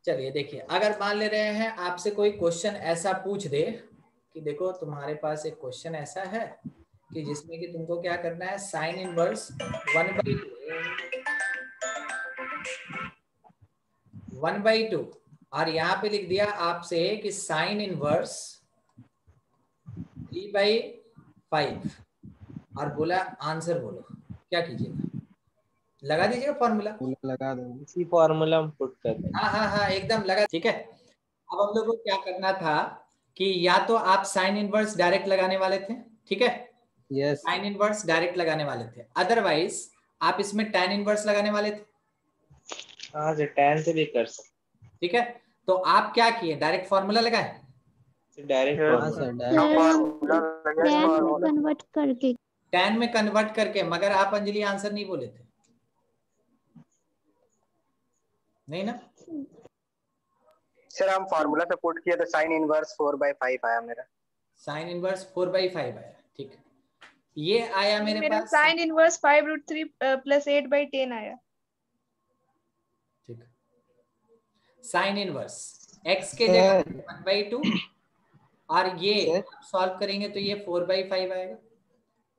चलिए देखिए, अगर मान ले रहे हैं आपसे कोई क्वेश्चन ऐसा पूछ दे कि देखो तुम्हारे पास एक क्वेश्चन ऐसा है कि जिसमें कि तुमको क्या करना है, साइन इनवर्स 1/2 और यहाँ पे लिख दिया आपसे कि साइन इनवर्स 3/5 और बोला आंसर बोलो, क्या कीजिएगा? लगा दीजिएगा फॉर्मूला। लगा दो, इसी फॉर्मूला हम पुट कर दें। हाँ एकदम लगा। ठीक है, अब हम लोग को क्या करना था कि या तो आप साइन इनवर्स डायरेक्ट लगाने वाले थे, ठीक है, यस, साइन इनवर्स डायरेक्ट लगाने वाले थे, अदरवाइज आप इसमें tan इनवर्स लगाने वाले थे। हाँ जी, tan से भी कर सकते। ठीक है, तो आप क्या किए, डायरेक्ट फॉर्मूला लगाए? डायरेक्ट कन्वर्ट करके, tan में कन्वर्ट करके। मगर आप अंजलि आंसर नहीं बोले थे, नहीं ना? सर हम फार्मूला से पुट किया तो साइन इनवर्स 4/5 आया मेरा। साइन इनवर्स 4/5 आया, ठीक। ये आया मेरे पास साइन इनवर्स 5√3 प्लस 8/10 आया। ठीक, साइन इनवर्स x के जगह 1/2 और ये सॉल्व करेंगे तो ये 4/5 आएगा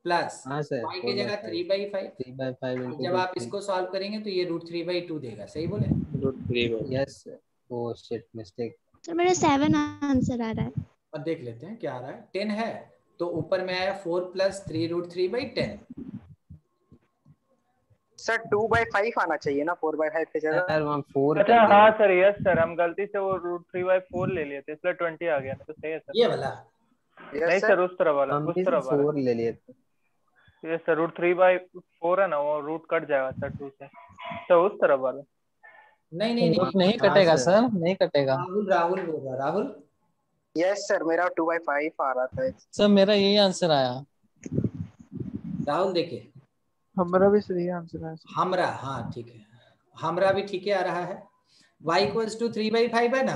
प्लस y के जगह 3/5। जब आप इसको सॉल्व करेंगे तो ये √3/2 देगा। सही बोले? √3/2। यस। Oh shit, mistake. तो मेरा 7 आंसर आ रहा है। और देख लेते हैं क्या आ रहा है। 10 है तो ऊपर में आया 4 + 3√3/10। सर 2/5 आना चाहिए ना 4/5 के जगह। सर 4। अच्छा हाँ सर, यस सर, हम गलती से वो √3/4 ले लिए थे इसलिए 20 आ गया। तो सही है सर, ये वाला नहीं सर, उस तरह वाला, उस तरह वाला 4 ले लिए थे। ये सर √3/4 है ना, वो रूट कट जाएगा सर 2 से, तो उस तरह वाला। नहीं कटेगा सर, नहीं कटेगा। राहुल बोल रहा। राहुल यस सर, मेरा 2/5 आ रहा था सर, मेरा यही आंसर आया। राहुल देखिए, हमारा भी सही आंसर है। हमरा, हाँ ठीक है, हमरा भी ठीक है आ रहा है। y = 3/5 है ना,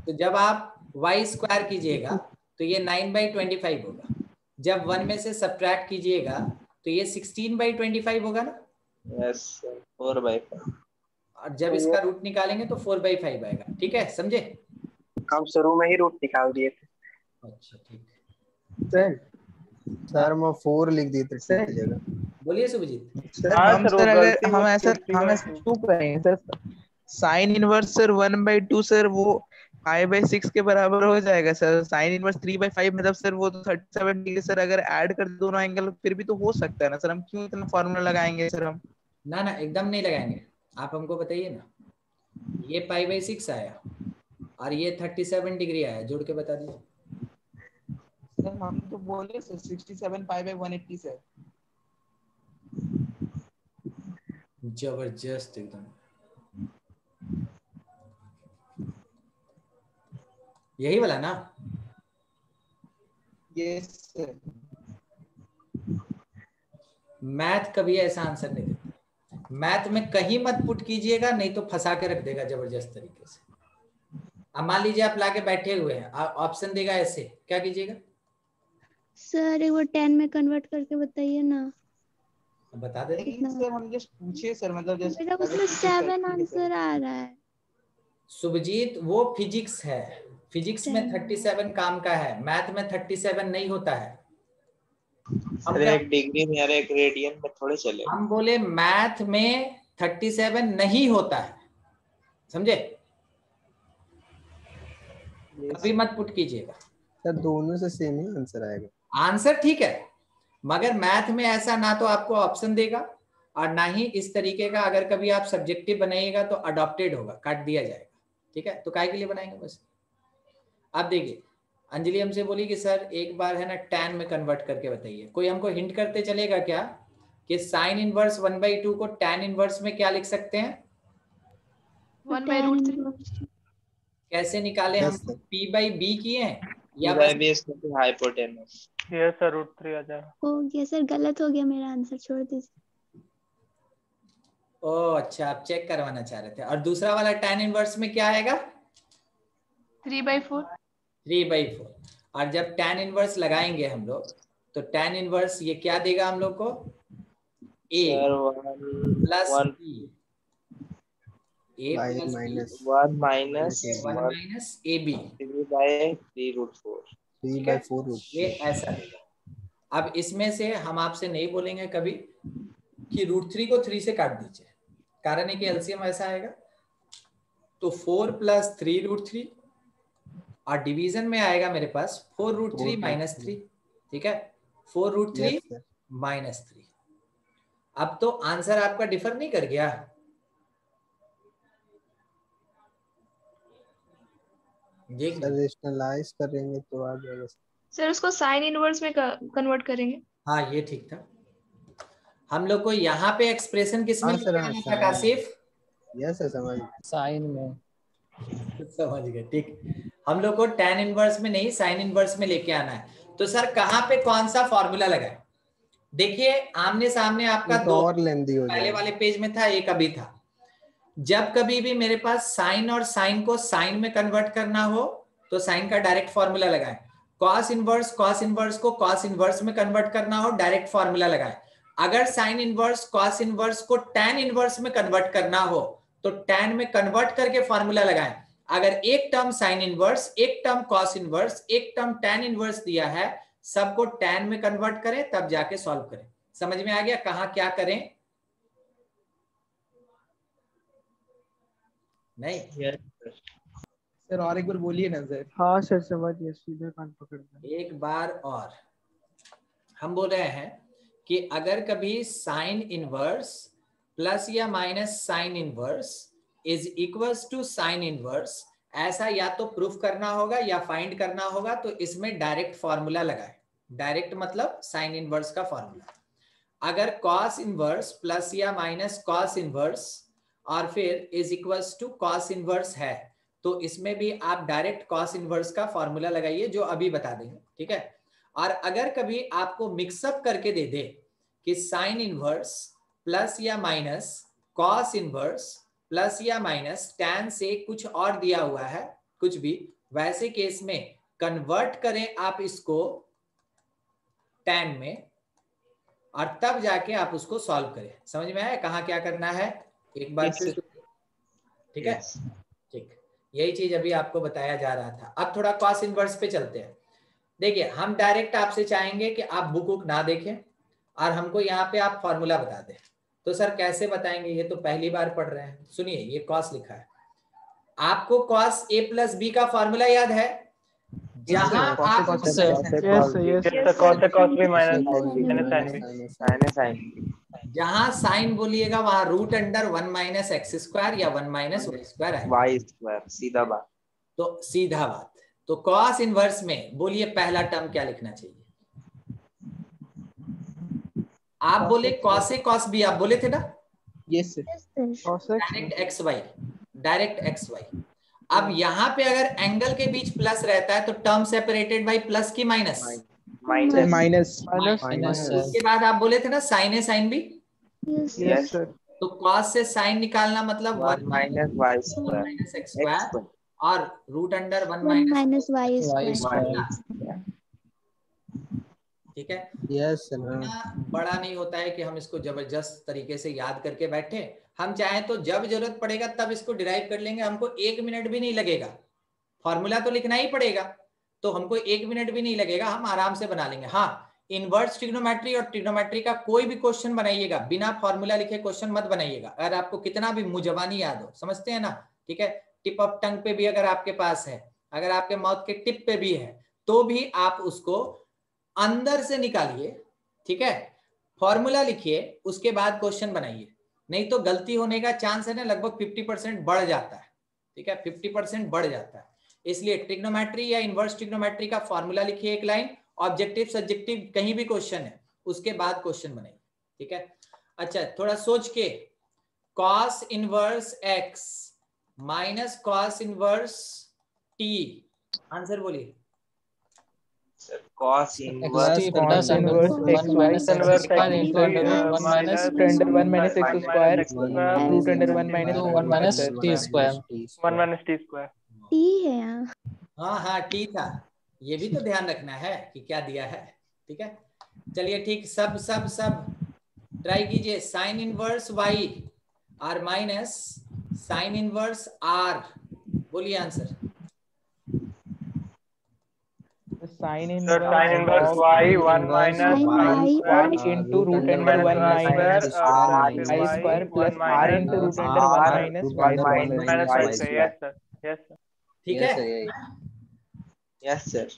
तो जब आप y स्क्वायर कीजिएगा तो ये 9/25 होगा। जब 1 में से सब्ट्रैक्ट कीजिएगा तो ये 16/25 होगा ना। Yes sir, 4/5। और जब इसका रूट निकालेंगे तो 4/5 आएगा। ठीक है, समझे? हम शुरू में ही रूट निकाल दिए थे। अच्छा ठीक सर मैं 4 लिख दिए थे सर जगह। बोलिए सुभजीत। सर अगर हम ऐसा क्यों करेंगे sir? Sine inverse sir 1/2 sir वो 5/6 के बराबर हो जाएगा सर। साइन इनवर्स 3/5 मतलब सर वो तो 37 डिग्री सर। अगर ऐड कर दोनों एंगल फिर भी तो हो सकता है ना सर। हम क्यों इतना फॉर्मूला लगाएंगे सर हम? ना ना एकदम नहीं लगाएंगे, आप हमको बताइए ना। ये π/6 आया और ये 37 डिग्री आया, जोड़ के बता दीजिए। सर हम तो बोले सर 67 π/180 सर। जबरदस्त एकदम। यही वाला ना? Yes sir. मैथ कभी ऐसा आंसर नहीं देता। मैथ में कहीं मत पुट कीजिएगा, नहीं तो फंसा के रख देगा जबरदस्त तरीके से। अब मान लीजिए आप लाके बैठे हुए हैं, ऑप्शन देगा ऐसे, क्या कीजिएगा? सर एक बार 10 में कन्वर्ट करके बताइए ना। बता दे सर हम जस्ट पूछे सर, मतलब जस्ट मेरा उसमें 7 आंसर आ रहा है। सुभजीत वो फिजिक्स है, फिजिक्स में 37 काम का है, मैथ में 37 नहीं होता है। सर एक डिग्री में और एक रेडियन में थोड़े चले। हम बोले मैथ में 37 नहीं होता है, समझे? कभी मत पुट कीजिएगा सर। दोनों से सेम ही आंसर आएगा। आंसर ठीक है, मगर मैथ में ऐसा ना तो आपको ऑप्शन देगा और ना ही इस तरीके का। अगर कभी आप सब्जेक्टिव बनाइएगा तो अडॉप्टेड होगा, काट दिया जाएगा। ठीक है, तो काय के लिए बनाएंगे बस। अब देखिए अंजलि हमसे बोली कि सर एक बार है ना tan में कन्वर्ट करके बताइए। कोई हमको हिंट करते चलेगा क्या कि साइन इनवर्स 1/2 को tan इनवर्स में क्या लिख सकते हैं? 1/√3। कैसे निकाले हम? p/b किए हैं या बस हाइपोटेनस? यस सर, √3 आ जाएगा। हो गया सर, गलत हो गया मेरा आंसर, छोड़ दीजिए। ओ अच्छा, आप चेक करवाना चाह रहे थे। और दूसरा वाला tan इनवर्स में क्या आएगा? 3/4। 3/4। और जब tan इनवर्स लगाएंगे हम लोग तो tan इनवर्स ये क्या देगा हम लोग को? a plus b, a plus one minus ab 3/3√4। ये ऐसा देगा। अब इसमें से हम आपसे नहीं बोलेंगे कभी कि √3 को 3 से काट दीजिए, कारण है कि एलसीएम ऐसा आएगा। तो 4 + 3√3 और डिवीजन में आएगा मेरे पास 4√3 - 3। ठीक है, 4√3 - 3। अब तो आंसर आपका डिफर नहीं कर गया? रेशनलाइज करेंगे तो आ जाएगा सर। उसको साइन इनवर्स में कन्वर्ट करेंगे। हाँ ये ठीक था। हम लोग को यहाँ पे एक्सप्रेशन किस में लिखना था काशिफ? यस सर, समझ साइन में। समझ गए, ठीक। हम लोग को tan इनवर्स में नहीं साइन इनवर्स में लेके आना है। तो सर कहाँ पे कौन सा फॉर्मूला लगाए? देखिए आमने सामने आपका दो, और लेंदी हो पहले वाले पेज में था, एक अभी था। जब कभी भी मेरे पास साइन और साइन को साइन में कन्वर्ट करना हो तो साइन का डायरेक्ट फॉर्मूला लगाएं। कॉस इनवर्स को कॉस इनवर्स में कन्वर्ट करना हो, डायरेक्ट फॉर्मूला लगाएं। अगर साइन इनवर्स कॉस इनवर्स को tan इनवर्स में कन्वर्ट करना हो तो tan में कन्वर्ट करके फॉर्मूला लगाएं। अगर एक टर्म साइन इनवर्स, एक टर्म कॉस इनवर्स, एक टर्म tan इनवर्स दिया है, सबको tan में कन्वर्ट करें तब जाके सॉल्व करें। समझ में आ गया कहां क्या करें? नहीं सर और एक बार बोलिए ना सर। हाँ सर समझिए, सीधे कान पकड़। एक बार और हम बोल रहे हैं कि अगर कभी साइन इनवर्स प्लस या minus sine inverse is equals to sine inverse, ऐसा या तो प्रूफ करना होगा या फाइंड करना होगा, तो इसमें डायरेक्ट फॉर्मूला लगाए। डायरेक्ट मतलब साइन इनवर्स का फॉर्मूला। अगर कॉस इनवर्स प्लस या माइनस कॉस इनवर्स और फिर is equals to cos inverse है, तो इसमें भी आप डायरेक्ट कॉस इनवर्स का फॉर्मूला लगाइए जो अभी बता देंगे। ठीक है, और अगर कभी आपको मिक्सअप करके दे दे कि साइन इनवर्स प्लस या माइनस कॉस इनवर्स प्लस या माइनस टैन से कुछ और दिया हुआ है, कुछ भी, वैसे केस में कन्वर्ट करें आप इसको टैन में और तब जाके आप उसको सॉल्व करें। समझ में आया कहाँ क्या करना है? एक बार फिर ठीक है, ठीक। यही चीज अभी आपको बताया जा रहा था। अब थोड़ा कॉस इनवर्स पे चलते हैं। देखिए हम डायरेक्ट आपसे चाहेंगे कि आप बुक ना देखें और हमको यहाँ पे आप फॉर्मूला बता दें। तो सर कैसे बताएंगे? ये तो पहली बार पढ़ रहे हैं। सुनिए, ये कॉस लिखा है। आपको cos a प्लस b का फॉर्मूला याद है? जहां आप जहां साइन बोलिएगा वहां root under 1 minus x square या 1 माइनस वाई स्क्वायर है, वाई स्क्वायर, सीधा बात। तो सीधा बात। तो कॉस इनवर्स में बोलिए पहला टर्म क्या लिखना चाहिए? आप बोले कॉस ए कॉस बी, आप बोले थे ना? Yes sir. Direct x y, direct x y. अब यहाँ पे अगर एंगल के बीच प्लस रहता है तो टर्म सेपरेटेड बाय प्लस की माइनस? माइनस। उसके बाद आप बोले थे ना sine A sine B. Yes sir. तो कॉस से साइन निकालना मतलब 1 minus Y square minus x square और root under 1 minus Y square. ठीक है। यस इतना बड़ा नहीं होता है कि हम इसको जबरदस्त तरीके से याद करके बैठे। हम चाहें तो जब जरूरत पड़ेगा तब इसको डिराइव कर लेंगे, हमको 1 मिनट भी नहीं लगेगा। फॉर्मूला तो लिखना ही पड़ेगा तो हमको 1 मिनट भी नहीं लगेगा, हम आराम से बना लेंगे। हाँ, इनवर्स ट्रिग्नोमेट्री और ट्रिग्नोमेट्री का कोई भी क्वेश्चन बनाइएगा बिना फॉर्मूला लिखे क्वेश्चन मत बनाइएगा। अगर आपको कितना भी मुंहजबानी याद हो, समझते हैं ना, ठीक है, टिप ऑफ टंग पे भी अगर आपके पास है, अगर आपके माउथ के टिप पे भी है, तो भी आप उसको अंदर से निकालिए। ठीक है, फॉर्मूला लिखिए, उसके बाद क्वेश्चन बनाइए, नहीं तो गलती होने का चांस है ना लगभग 50% बढ़ जाता है। ठीक है, 50% बढ़ जाता है। इसलिए ट्रिग्नोमेट्री या इनवर्स ट्रिग्नोमेट्री का फॉर्मूला लिखिए एक लाइन, ऑब्जेक्टिव सब्जेक्टिव कहीं भी क्वेश्चन है उसके बाद क्वेश्चन बनाइए। ठीक है, अच्छा थोड़ा सोच के, cos inverse x minus cos inverse t, answer बोलिए। cos inverse x minus x square under 1 minus x square root under 1 minus t square. 1 minus t square t है यहाँ। हाँ हाँ टी था, ये भी तो ध्यान रखना है कि क्या दिया है। ठीक है, चलिए ठीक, सब सब सब ट्राई कीजिए। साइन इनवर्स y और माइनस साइन इनवर्स r, बोलिए answer. Sine inverse y 1 minus y into root under 1 minus y square plus r into root under 1 minus y yes sir, yes sir. ठीक है, yes sir,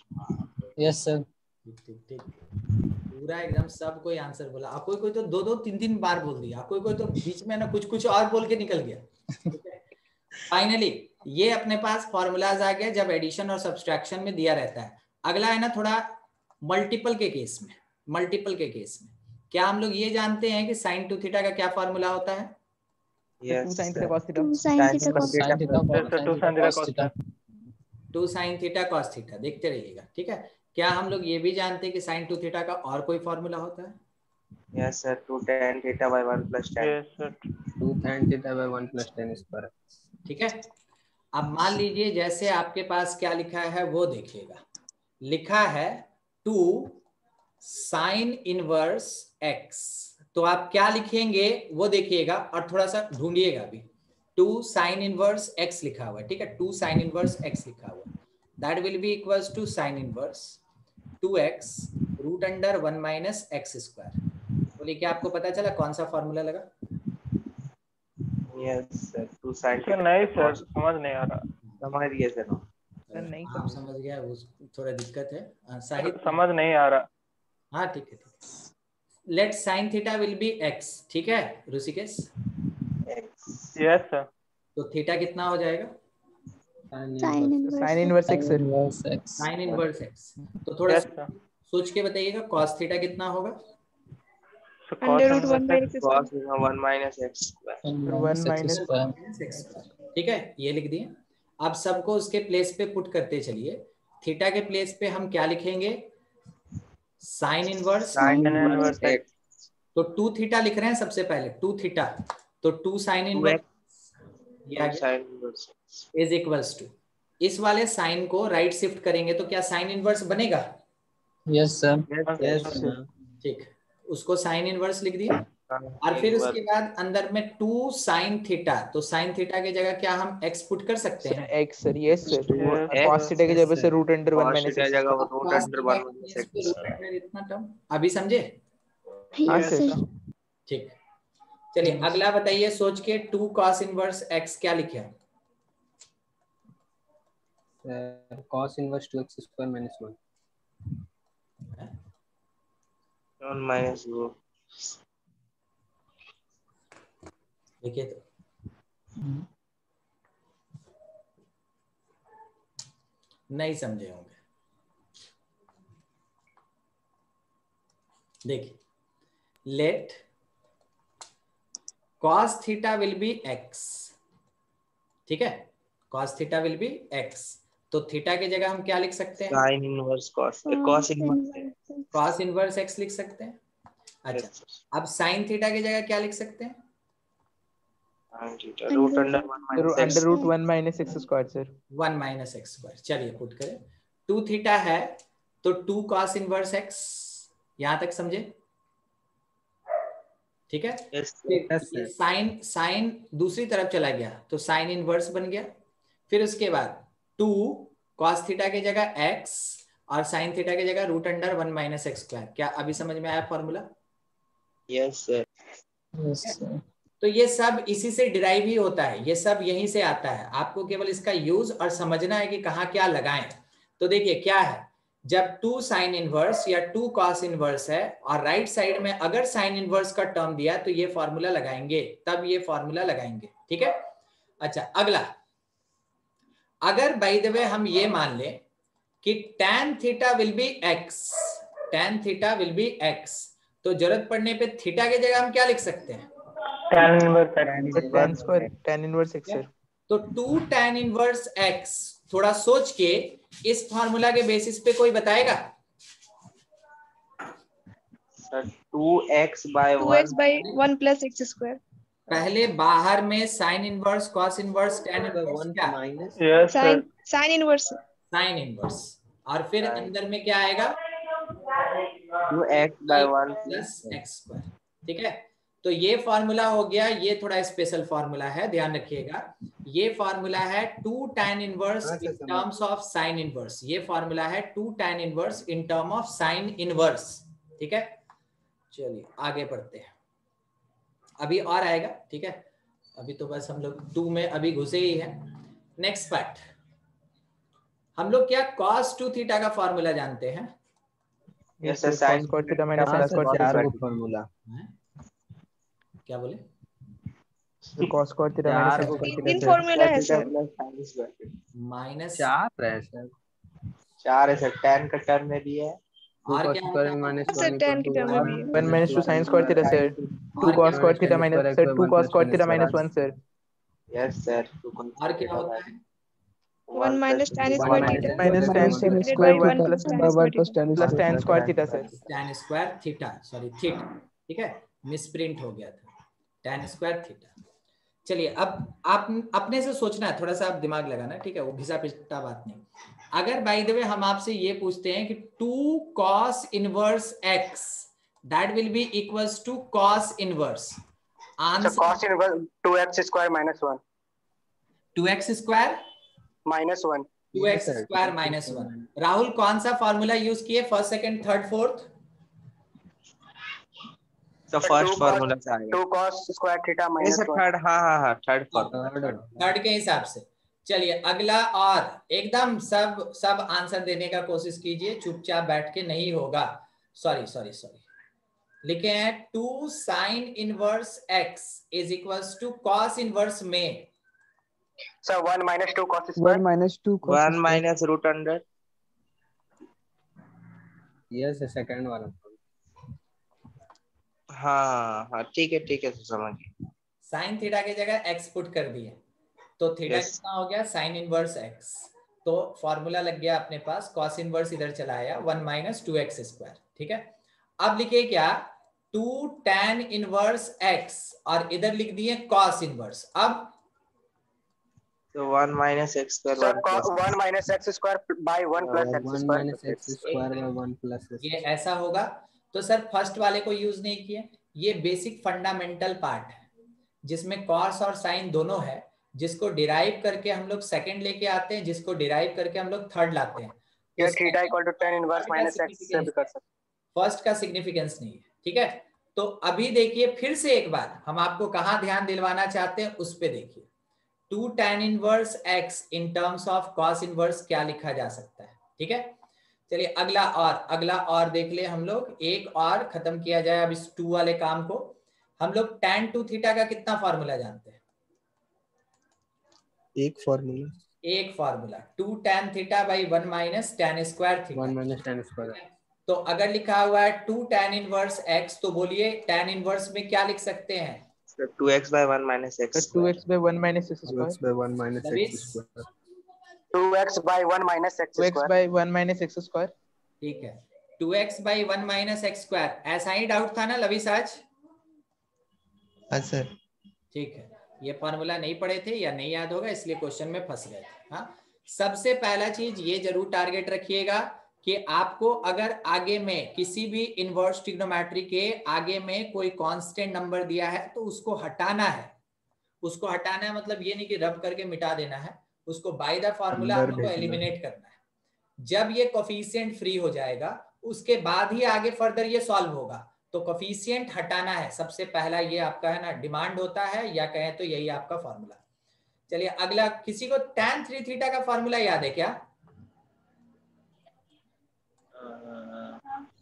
yes sir. ठीक ठीक, पूरा एकदम सब कोई answer बोला। कोई कोई तो 2 2 3 3 बार बोल दिया, कोई कोई तो बीच में ना कुछ कुछ और बोल के निकल गया। फाइनली ये अपने पास फॉर्मूलाज आ गया जब एडिशन और सब्सट्रैक्शन में दिया रहता है। अगला है ना थोड़ा मल्टीपल के केस में। मल्टीपल के केस में क्या हम लोग ये जानते हैं कि साइन 2 थीटा का क्या फॉर्मूला होता है? Two sine theta cos theta. 2 sine theta cos theta, देखते रहिएगा। ठीक है, क्या हम लोग ये भी जानते हैं कि साइन 2 थीटा का और कोई फॉर्मूला होता है? Yes sir, 2 tan theta by 1 plus tan। Yes sir, 2 tan theta by 1 plus tan square. ठीक है, अब मान लीजिए जैसे आपके पास क्या लिखा है वो देखिएगा। लिखा है 2 साइन इनवर्स x, तो आप क्या लिखेंगे वो देखिएगा और थोड़ा सा ढूंढिएगा भी। 2 साइन इनवर्स x लिखा हुआ है, ठीक है, 2 साइन इनवर्स x लिखा हुआ है, that will be equals to sine inverse 2x root under 1 minus x square. बोलिए क्या आपको पता चला कौन सा फॉर्मूला लगा? यस सर, 2 sin नहीं सर, समझ नहीं आ रहा। समझ गए सर, नहीं आप समझ गया, वो थोड़ा दिक्कत है साहित्य, समझ नहीं आ रहा। हाँ ठीक है, ठीक है। Let sine theta will be x, ठीक है ऋषिकेश? Yes sir. तो थीटा कितना हो जाएगा? Sine inverse x sir. Sine inverse x। तो थोड़ा सोच के बताइएगा कॉस थीटा कितना होगा? Under root 1 minus cos 1 minus x square। ठीक है, ये लिख दिए। अब सबको उसके प्लेस पे पुट करते चलिए। थीटा के प्लेस पे हम क्या लिखेंगे? Sign inverse x। तो 2 थीटा लिख रहे हैं सबसे पहले, 2 थीटा, तो 2 sine inverse is equals to, इस वाले साइन को राइट शिफ्ट करेंगे तो क्या साइन इनवर्स बनेगा? Yes sir, yes sir. ठीक, उसको साइन इनवर्स लिख दिया। और फिर उसके बाद अंदर में 2 साइन थीटा, तो साइन थीटा की जगह क्या हम x पुट कर सकते हैं? x sir, yes sir. cos theta की जगह से रूट अंडर 1 माइनस x जगह रूट अंडर 1 minus x। इतना टर्म अभी समझे? हां सर। ठीक, चलिए अगला बताइए सोच के 2 cos इनवर्स x क्या लिखे? cos inverse 2x square minus 1 1 minus 2 देखिए तो नहीं समझे होंगे। देखिए, let cos theta will be x, ठीक है, cos theta will be x, तो थीटा की जगह हम क्या लिख सकते हैं? sin inverse cos inverse x लिख सकते हैं। अच्छा, अब sin थीटा की जगह क्या लिख सकते हैं? Root under 1 minus x squared sir. 1 minus x square. चलिए पुट करें, 2 थीटा है तो 2 cos इनवर्स x, यहां तक समझे? ठीक है, ये साइन दूसरी तरफ चला गया तो साइन इनवर्स बन गया। फिर उसके बाद 2 cos थीटा की जगह x और साइन थीटा की जगह root under 1 minus x square. क्या अभी समझ में आया फॉर्मूला? Yes sir. तो ये सब इसी से डिराइव ही होता है, ये सब यहीं से आता है, आपको केवल इसका यूज और समझना है कि कहाँ क्या लगाएं। तो देखिए क्या है, जब 2 साइन इनवर्स या 2 cos इनवर्स है और राइट साइड में अगर साइन इनवर्स का टर्म दिया तो ये फॉर्मूला लगाएंगे, तब ये फॉर्मूला लगाएंगे, ठीक है। अच्छा, अगला, अगर बाय द वे हम ये मान लें कि tan theta will be x, tan theta will be x, तो जरूरत पड़ने पे थीटा की जगह हम क्या लिख सकते हैं? tan inverse x sir. तो 2 tan इनवर्स x, थोड़ा सोच के इस फार्मूला के बेसिस पे कोई बताएगा? Sir 2x by 1 plus x square। पहले बाहर में sine inverse, cos inverse, tan inverse, क्या? Yes sir, sine inverse. Sine inverse, और फिर अंदर में क्या आएगा? 2x by 1 plus x square, ठीक है। तो ये फॉर्मूला हो गया, ये थोड़ा स्पेशल फॉर्मूला है, ध्यान रखिएगा। ये फॉर्मूला है 2 tan inverse in terms of sine inverse, ये फॉर्मूला है 2 tan inverse in term of sine inverse, ठीक है। चलिए आगे बढ़ते हैं, अभी और आएगा, ठीक है। अभी तो बस हम लोग 2 में अभी घुसे ही हैं। नेक्स्ट पार्ट, हम लोग क्या cos 2 थीटा का फॉर्मूला जानते हैं? Yes sir, sin cos theta minus sin cos theta formula. क्या बोले? cos theta minus sin cos theta 3 formula है सर। माइनस 4 है सर, 4 है सर, tan का टर्म में भी है। और क्या होता है? सर tan की टर्म में भी है। 1 minus 2 sin square theta sir. 2 cos theta minus sir 2 cos theta minus 1 sir. Yes sir. और क्या होता है? 1 minus tan square theta minus tan square 1 plus tan square theta sir. tan square theta, sorry theta, ठीक है, misprint हो गया था, tan square theta. चलिए अब आप अपने से सोचना है, थोड़ा सा आप दिमाग लगाना, ठीक है, वो घिसा पिटा बात नहीं। अगर बाय द वे हम आपसे ये पूछते हैं कि 2 cos inverse x that will be equals to cos inverse, answer cos inverse 2x square minus 1, 2x square minus 1, 2x square minus 1। Rahul कौन सा फॉर्मूला यूज किए? First, second, third, fourth? तो फर्स्ट फार्मूला से आएगा 2 cos square theta minus 1। Third, हाँ third formula, third के हिसाब से। चलिए अगला, और एकदम सब आंसर देने का कोशिश कीजिए, चुपचाप बैठ के नहीं होगा। सॉरी लिखे हैं 2 sin inverse x is equals to cos inverse में sir 1 minus 2 cos square 1 minus root under. Yes second वाला। हाँ ठीक है समझ गए। साइन थीटा की जगह x पुट कर दिए तो थीटा कितना हो गया? साइन इनवर्स x, तो फॉर्मूला लग गया अपने पास, cos इनवर्स इधर चला आया 1 minus 2x स्क्वायर, ठीक है। अब लिखिए क्या? 2 tan इनवर्स x और इधर लिख दिए cos इनवर्स। अब तो 1 minus x square 1 minus x square by 1 plus x square. ये ऐसा होगा। तो सर फर्स्ट वाले को यूज नहीं किए, ये बेसिक फंडामेंटल पार्ट है जिसमें cos और sin दोनों है, जिसको डिराइव करके हम लोग सेकंड लेके आते हैं, जिसको डिराइव करके हम लोग थर्ड लाते हैं। ये theta equal to tan inverse minus x से भी कर सकते हैं। फर्स्ट का सिग्निफिकेंस नहीं है, ठीक है। तो अभी देखिए फिर से एक बार हम आपको कहां ध्यान दिलवाना चाहते हैं उस पे देखिए। 2 tan inverse x in terms of cos inverse क्या लिखा जा सकता है? ठीक है, चलिए अगला और देख ले हम लोग, एक और खत्म किया जाए अब इस 2 वाले काम को। हम लोग tan 2 थीटा का कितना फॉर्मूला जानते हैं? एक formula 2 tan theta by 1 minus tan square theta. 1 minus tan square. तो अगर लिखा हुआ है 2 tan इनवर्स x, तो बोलिए tan इनवर्स में क्या लिख सकते हैं? 2x by 1 minus x. 2x by 1 minus x square. 2x by 1 minus x square. 2x by 1 minus x 2x square. by 1 minus x square. ठीक है, 2x by 1 minus x square, ऐसा ही doubt था ना लविश आज? हाँ sir. ठीक है, ये फॉर्मूला नहीं पढ़े थे या नहीं याद होगा इसलिए क्वेश्चन में फंस गए थे। हाँ, सबसे पहला चीज ये जरूर टारगेट रखिएगा कि आपको अगर आगे में किसी भी इनवर्स ट्रिग्नोमेट्री के आगे में कोई कांस्टेंट नंबर दिया है तो उसको हटाना है। उसको हटाना है मतलब ये नहीं कि रब करके मिटा देना है, उसको बाय द फॉर्मूला हम लोग को एलिमिनेट करना है। जब ये कोफिशिएंट फ्री हो जाएगा उसके बाद ही आगे फर्दर ये सॉल्व होगा। तो कोफिशिएंट हटाना है सबसे पहला, ये आपका है ना डिमांड होता है, या कहें तो यही आपका फॉर्मूला। चलिए अगला, किसी को tan 3 थीटा का फॉर्मूला याद है क्या?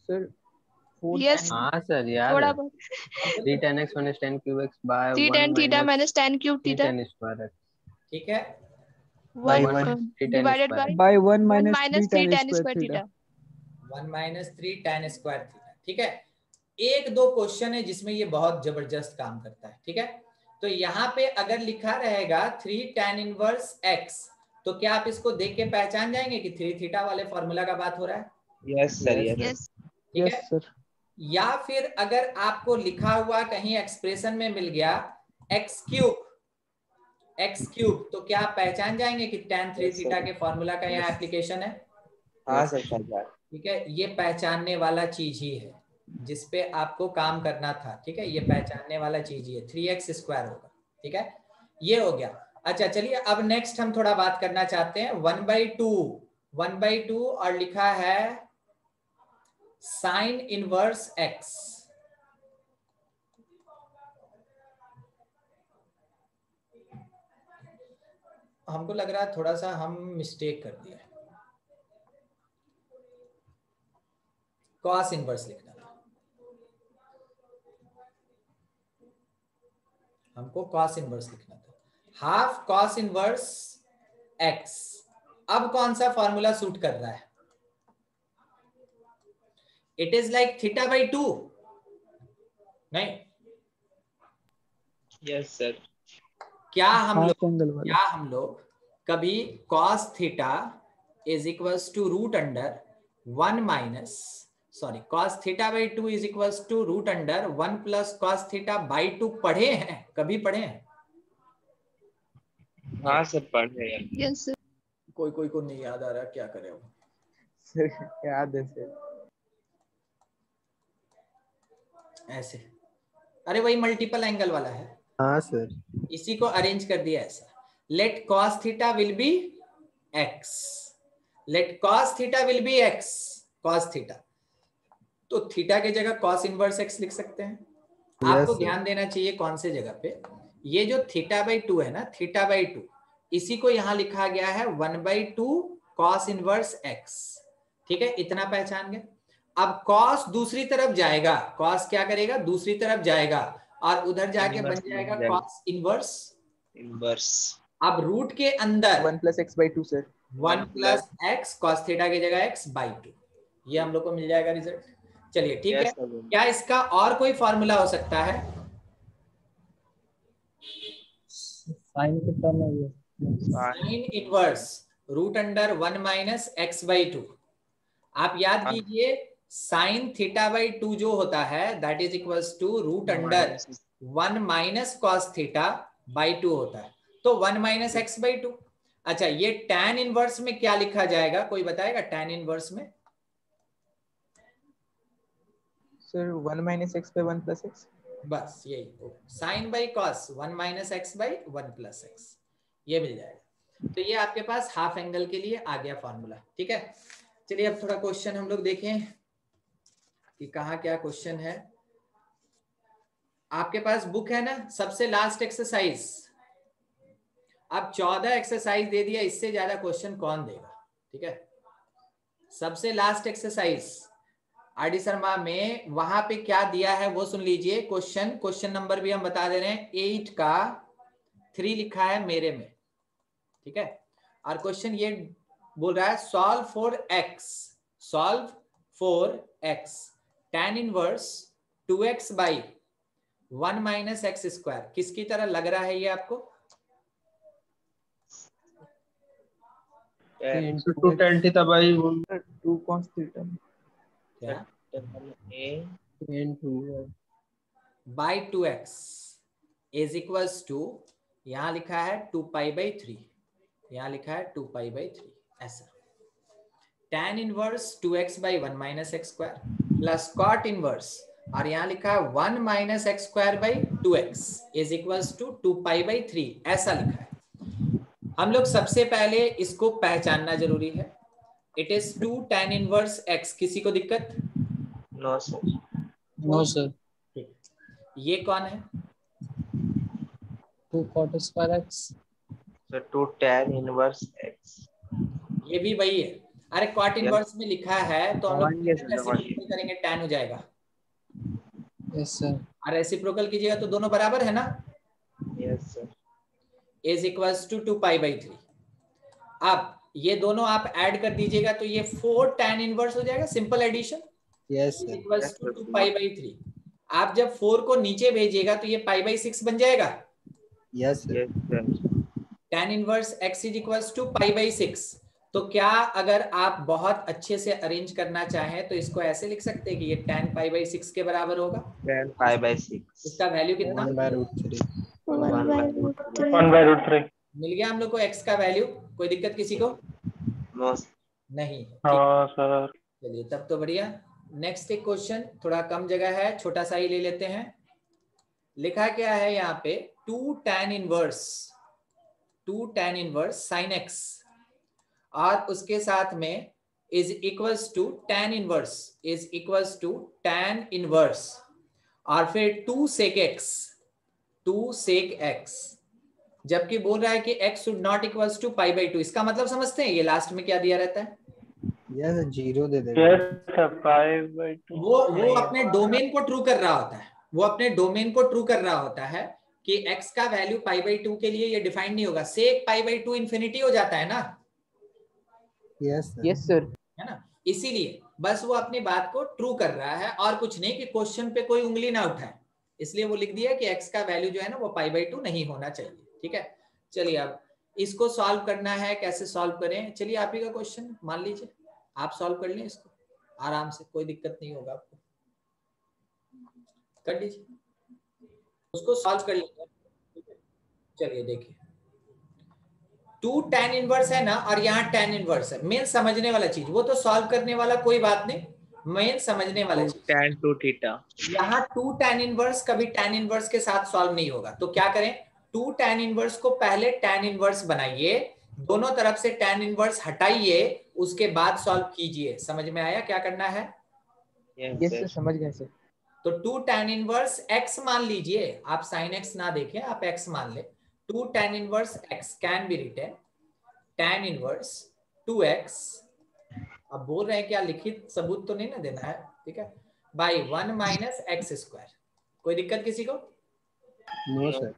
सर यस हाँ सर याद थोड़ा है। बहुत 3 tan x minus tan cube x by 3 1 tan theta minus tan cube 3 theta tan square x ठीक है, divided by 1 minus 3 tan square theta. 1 minus 3 tan square theta. ठीक है, एक दो क्वेश्चन है जिसमें ये बहुत जबरदस्त काम करता है। ठीक है, तो यहाँ पे अगर लिखा रहेगा 3 tan इनवर्स x, तो क्या आप इसको देख के पहचान जाएंगे कि 3 थीटा वाले फॉर्मूला का बात हो रहा है? Yes sir, yes. ठीक है, या फिर अगर आपको लिखा हुआ कहीं एक्सप्रेशन में मिल गया x क्यूब, तो क्या आप पहचान जाएंगे कि tan 3 थीटा के फॉर्मूला का यहाँ एप्लीकेशन है? हाँ सर। ठीक है, ये पहचानने वाला चीज ही है जिसपे आपको काम करना था। ठीक है, ये पहचानने वाला चीज ही है, 3x स्क्वायर होगा। ठीक है, ये हो गया। अच्छा चलिए अब नेक्स्ट हम थोड़ा बात करना चाहते हैं 1/2 और लिखा है साइन इनवर्स x। हमको लग रहा है थोड़ा सा हम मिस्टेक कर दिया, कॉस इनवर्स लिखना था हमको, कॉस इनवर्स लिखना था, हाफ कॉस इनवर्स x। अब कौन सा फॉर्मूला सूट कर रहा है? It is like theta by 2, नहीं? Yes sir. क्या हम लोग कभी cos theta is equals to root under 1 minus cos theta by 2 is equals to root under 1 plus cos theta by 2 पढ़े हैं? कभी पढ़े हैं? हाँ सर, पढ़े हैं। Yes sir. कोई को नहीं याद आ रहा, क्या करे वो? सर याद है सर। ऐसे, अरे वही मल्टीपल एंगल वाला है। हाँ सर, इसी को अरेंज कर दिया ऐसा, let cos theta will be x, let cos theta will be x, cos theta, तो थीटा के जगह cos इनवर्स x लिख सकते हैं। आपको ध्यान देना चाहिए कौन से जगह पे, ये जो थीटा बाई 2 है ना, थीटा बाई 2, इसी को यहां लिखा गया है 1/2 cos इनवर्स x। ठीक है, इतना पहचान गए। अब cos दूसरी तरफ जाएगा, cos क्या करेगा? दूसरी तरफ जाएगा और उधर जाके बन जाएगा cos इनवर्स। अब रूट के अंदर 1 plus x by 2 sir, 1 plus x cos theta की जगह x by 2, ये हम लोग को मिल जाएगा रिजल्ट। चलिए ठीक है, क्या इसका और कोई फॉर्मूला हो सकता है? साइन के टर्म में sine inverse root under 1 minus x by 2। आप याद कीजिए साइन थीटा बाई 2 जो होता है that is equals to root under 1 minus cos theta by 2 होता है, तो 1 माइनस एक्स बाई 2। अच्छा, ये tan इनवर्स में क्या लिखा जाएगा, कोई बताएगा? tan इनवर्स में sir 1 minus x by 1 plus x। बस यही sine by cos 1 minus x by 1 plus x, ये मिल जाएगा। तो ये आपके पास हाफ एंगल के लिए आ गया फॉर्मूला। ठीक है, चलिए अब थोड़ा क्वेश्चन हम लोग देखें कि कहाँ क्या क्वेश्चन है। आपके पास बुक है ना, सबसे लास्ट एक्सरसाइज अब 14 एक्सरसाइज दे दिया, इससे ज्यादा क्वेश्चन कौन देगा? ठीक है, सबसे last exercise R D Sharma में वहां पे क्या दिया है वो सुन लीजिए। क्वेश्चन नंबर भी हम बता दे रहे हैं, 8 का 3 लिखा है मेरे में, ठीक है। और क्वेश्चन ये बोल रहा है solve for x tan inverse 2x by 1 minus x square. किसकी तरह लग रहा है ये आपको? Two tan theta by 2 cos theta by 2x is equals to, यहां लिखा है 2 पाई बाई 3, यहां लिखा है 2 पाई बाई 3, ऐसा। tan inverse 2x by 1 minus x square plus cot inverse, और यहां लिखा है 1 minus x square by 2x is equals to 2 pi by 3, ऐसा लिखा है। हम लोग सबसे पहले इसको पहचानना जरूरी है। It is 2 tan inverse x। किसी को दिक्कत? No sir. No sir. ये कौन है? 2 cot square x sir 2 tan inverse x। ये भी वही है। अरे कॉट इनवर्स में लिखा है तो हम लोग रेसिप्रोकल करेंगे, tan हो जाएगा। Yes sir. और रेसिप्रोकल कीजिएगा तो दोनों बराबर है ना? Yes sir. Is equals to 2 pi by 3। अब ये दोनों आप ऐड कर दीजिएगा तो ये 4 tan इनवर्स हो जाएगा, simple addition. Yes is sir. Equals to 2 pi by 3। आप जब 4 को नीचे भेजिएगा तो ये पाई बाई 6 बन जाएगा। Yes sir. tan inverse x is equals to pi by 6। तो क्या अगर आप बहुत अच्छे से अरेंज करना चाहें तो इसको ऐसे लिख सकते हैं कि ये tan पाई बाई 6 के बराबर होगा। tan pi by 6। इसका वैल्यू कितना? 1 बाय रूट 3। 1 बाय रूट 3 मिल गया हम लोग को x का वैल्यू। कोई दिक्कत किसी को? नो नहीं। हाँ सर। चलिए तब तो बढ़िया। नेक्स्ट एक क्वेश्चन थोड़ा कम जगह है, छोटा सा ही ले लेते हैं। लिखा क्या है यहाँ पे? 2 tan इनवर्स sin x और उसके साथ में is equals to tan inverse और फिर 2 sec x, जबकि बोल रहा है कि x should not equals to pi by 2। इसका मतलब समझते हैं? ये लास्ट में क्या दिया रहता है? यस 0 दे देगा। Yes pi by 2। वो अपने डोमेन को ट्रू कर रहा होता है। वो अपने डोमेन को ट्रू कर रहा होता है कि x का वैल्यू पाई बाई 2 के लिए ये डिफाइंड नहीं होगा। सेक पाई बाई 2 इंफिनिटी हो जाता है ना? Yes sir. है ना? इसीलिए बस वो अपनी बात को ट्रू कर रहा है और कुछ नहीं, कि क्वेश्चन पे कोई उंगली ना उठाए। इसलिए वो लिख दिया कि x का वैल्यू जो है ना वो पाई बाई 2 नहीं होना चाहिए। ठीक है, चलिए अब इसको सॉल्व करना है। कैसे सॉल्व करें? चलिए आप ही का क्वेश्चन मान लीजिए, आप सॉल्व कर लें इसको आराम से, कोई दिक्कत नहीं होगा आपको। कर लीजिए उसको, सॉल्व कर लीजिए। चलिए देखिए 2 tan इनवर्स है ना, और यहाँ tan इनवर्स है। मेन समझने वाला चीज, वो तो सॉल्व करने वाला कोई बात नहीं, मेन समझने वाला चीज tan 2 थीटा। यहाँ 2 tan इनवर्स कभी tan इनवर्स के साथ सॉल्व नहीं होगा। तो क्या करें? 2 tan इनवर्स को पहले tan इनवर्स बनाइए, दोनों तरफ से tan इनवर्स हटाइए, उसके बाद सॉल्व कीजिए। समझ में आया क्या करना है? यस सर, समझ गए सर। तो 2 tan इनवर्स x मान लीजिए, आप sin x ना देखें, आप x मान ले। 2 tan inverse x can be written tan inverse 2x। अब बोल रहे हैं क्या, लिखित सबूत तो नहीं ना देना है, ठीक है, बाई 1 माइनस एक्स स्क्वायर। कोई दिक्कत किसी को? No sir.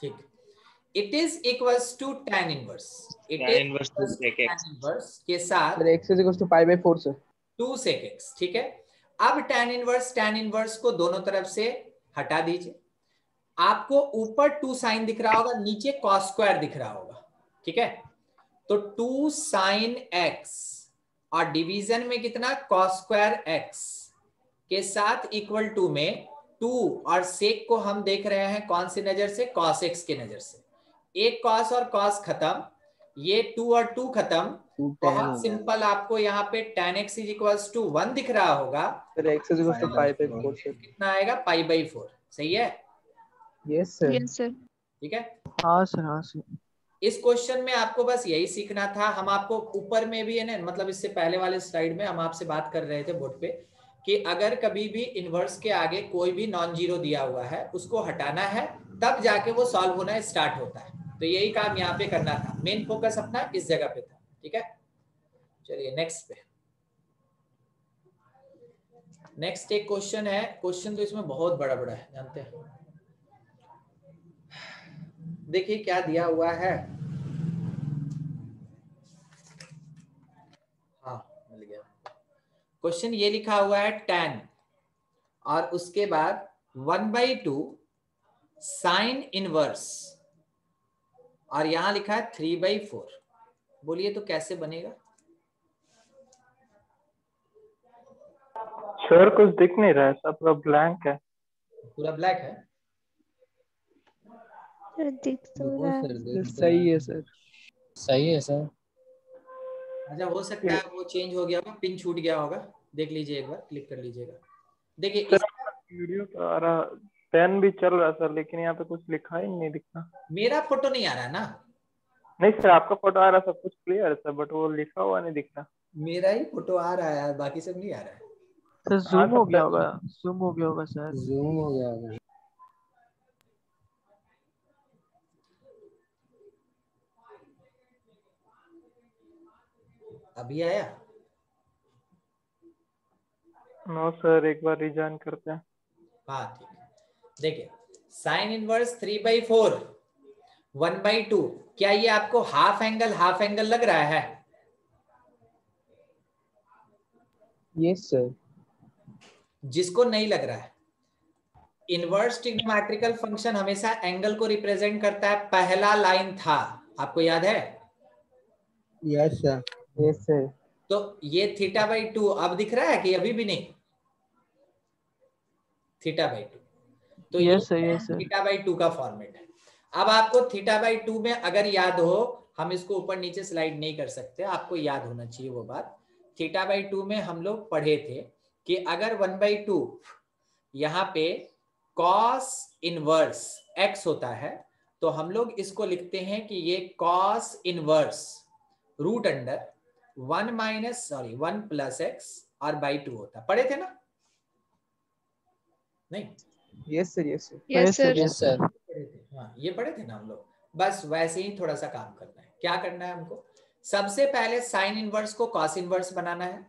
ठीक। It is equals to tan inverse, tan inverse 2 sec x के साथ sir x is equal to pi by 4 sir. 2 sec x। ठीक है, अब tan इनवर्स को दोनों तरफ से हटा दीजिए। आपको ऊपर 2 साइन दिख रहा होगा, नीचे cos स्क्वायर दिख रहा होगा। ठीक है, तो 2 sin x और डिवीजन में कितना, cos स्क्वायर x के साथ इक्वल टू में 2, और सेक को हम देख रहे हैं कौन सी नजर से? cos x के नजर से। एक cos और cos खत्म, ये 2 और 2 खत्म। बहुत सिंपल, आपको यहाँ पे tan x is equals to 1 दिख रहा होगा, sir x is equal to pi by 4 sir. कितना आएगा? Pi by 4। सही है? Yes sir. Yes sir. ठीक है, हाँ सर, हाँ सर। इस क्वेश्चन में आपको बस यही सीखना था। हम आपको ऊपर में भी है ना, मतलब इससे पहले वाले स्लाइड में हम आपसे बात कर रहे थे बोर्ड पे कि अगर कभी भी इनवर्स के आगे कोई भी नॉन जीरो दिया हुआ है उसको हटाना है, तब जाके वो सॉल्व होना स्टार्ट होता है। तो यही काम यहाँ पे करना था, मेन फोकस अपना इस जगह पे था। ठीक है, चलिए नेक्स्ट पे। नेक्स्ट एक क्वेश्चन है, क्वेश्चन तो इसमें बहुत बड़ा बड़ा है, जानते हैं। देखिए क्या दिया हुआ है, हाँ मिल गया। क्वेश्चन ये लिखा हुआ है tan और उसके बाद 1/2 साइन इनवर्स और यहां लिखा है 3/4। बोलिए तो कैसे बनेगा? सर कुछ दिख नहीं रहा है, सब पूरा ब्लैंक है। पूरा ब्लैक है? दिख तो रहा है। सही है सर, सही है सर। अच्छा, हो सकता है वो चेंज हो गया होगा, पिन छूट गया होगा, देख लीजिए एक बार, क्लिक कर लीजिएगा। देखिए इस वीडियो तो आ रहा, पेन भी चल रहा सर, लेकिन यहाँ पे कुछ लिखा ही नहीं दिखा। मेरा फोटो नहीं आ रहा है ना? नहीं सर, आपका फोटो आ रहा, सब कुछ क्लियर है सर, बट वो लिखा हुआ नहीं दिख रहा। मेरा ही फोटो आ रहा है यार, बाकी सब नहीं आ रहा है। सर जूम हो गया होगा, जूम हो गया होगा सर, जूम हो गया होगा। अभी आया? नो सर, एक बार रिजॉइन करते हैं। हाँ ठीक है, देखिए साइन इनवर्स 3/4 1/2, क्या ये आपको हाफ एंगल लग रहा है? Yes sir. जिसको नहीं लग रहा है, इनवर्स ट्रिग्नोमेट्रिकल फंक्शन हमेशा एंगल को रिप्रेजेंट करता है, पहला लाइन था, आपको याद है? Yes sir. Yes sir. तो ये θ/2 अब दिख रहा है कि अभी भी नहीं? θ/2, तो ये θ/2 का फॉर्मेट है। अब आपको θ/2 में अगर याद हो, हम इसको ऊपर नीचे स्लाइड नहीं कर सकते, आपको याद होना चाहिए वो बात। θ/2 में हम लोग पढ़े थे कि अगर 1/2 यहाँ पे cos इनवर्स x होता है, तो हम लोग इसको लिखते हैं कि ये cos inverse root under 1 plus x और बाई 2 होता। पढ़े थे ना? नहीं? Yes sir, yes sir, yes sir, yes sir. हाँ ये पढ़े थे ना हम लोग। बस वैसे ही थोड़ा सा काम करना है। क्या करना है हमको? सबसे पहले साइन इनवर्स को कॉस इनवर्स बनाना है,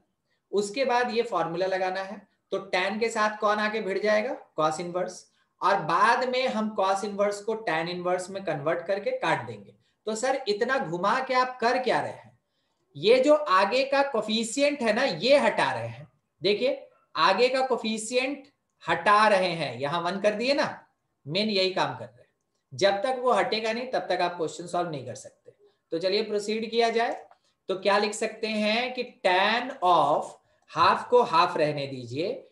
उसके बाद ये फॉर्मूला लगाना है। तो tan के साथ कौन आके भिड़ जाएगा? कॉस इनवर्स, और बाद में हम कॉस इनवर्स को tan इनवर्स में कन्वर्ट करके काट देंगे। तो सर इतना घुमा के आप कर क्या रहे हैं? ये जो आगे का कोफिशिएंट है ना, ये हटा रहे हैं। देखिए आगे का कोफिशिएंट हटा रहे हैं, यहां 1 कर दिए ना, मेन यही काम कर रहे हैं। जब तक वो हटेगा नहीं तब तक आप क्वेश्चन सॉल्व नहीं कर सकते। तो चलिए प्रोसीड किया जाए। तो क्या लिख सकते हैं कि tan ऑफ हाफ को हाफ रहने दीजिए,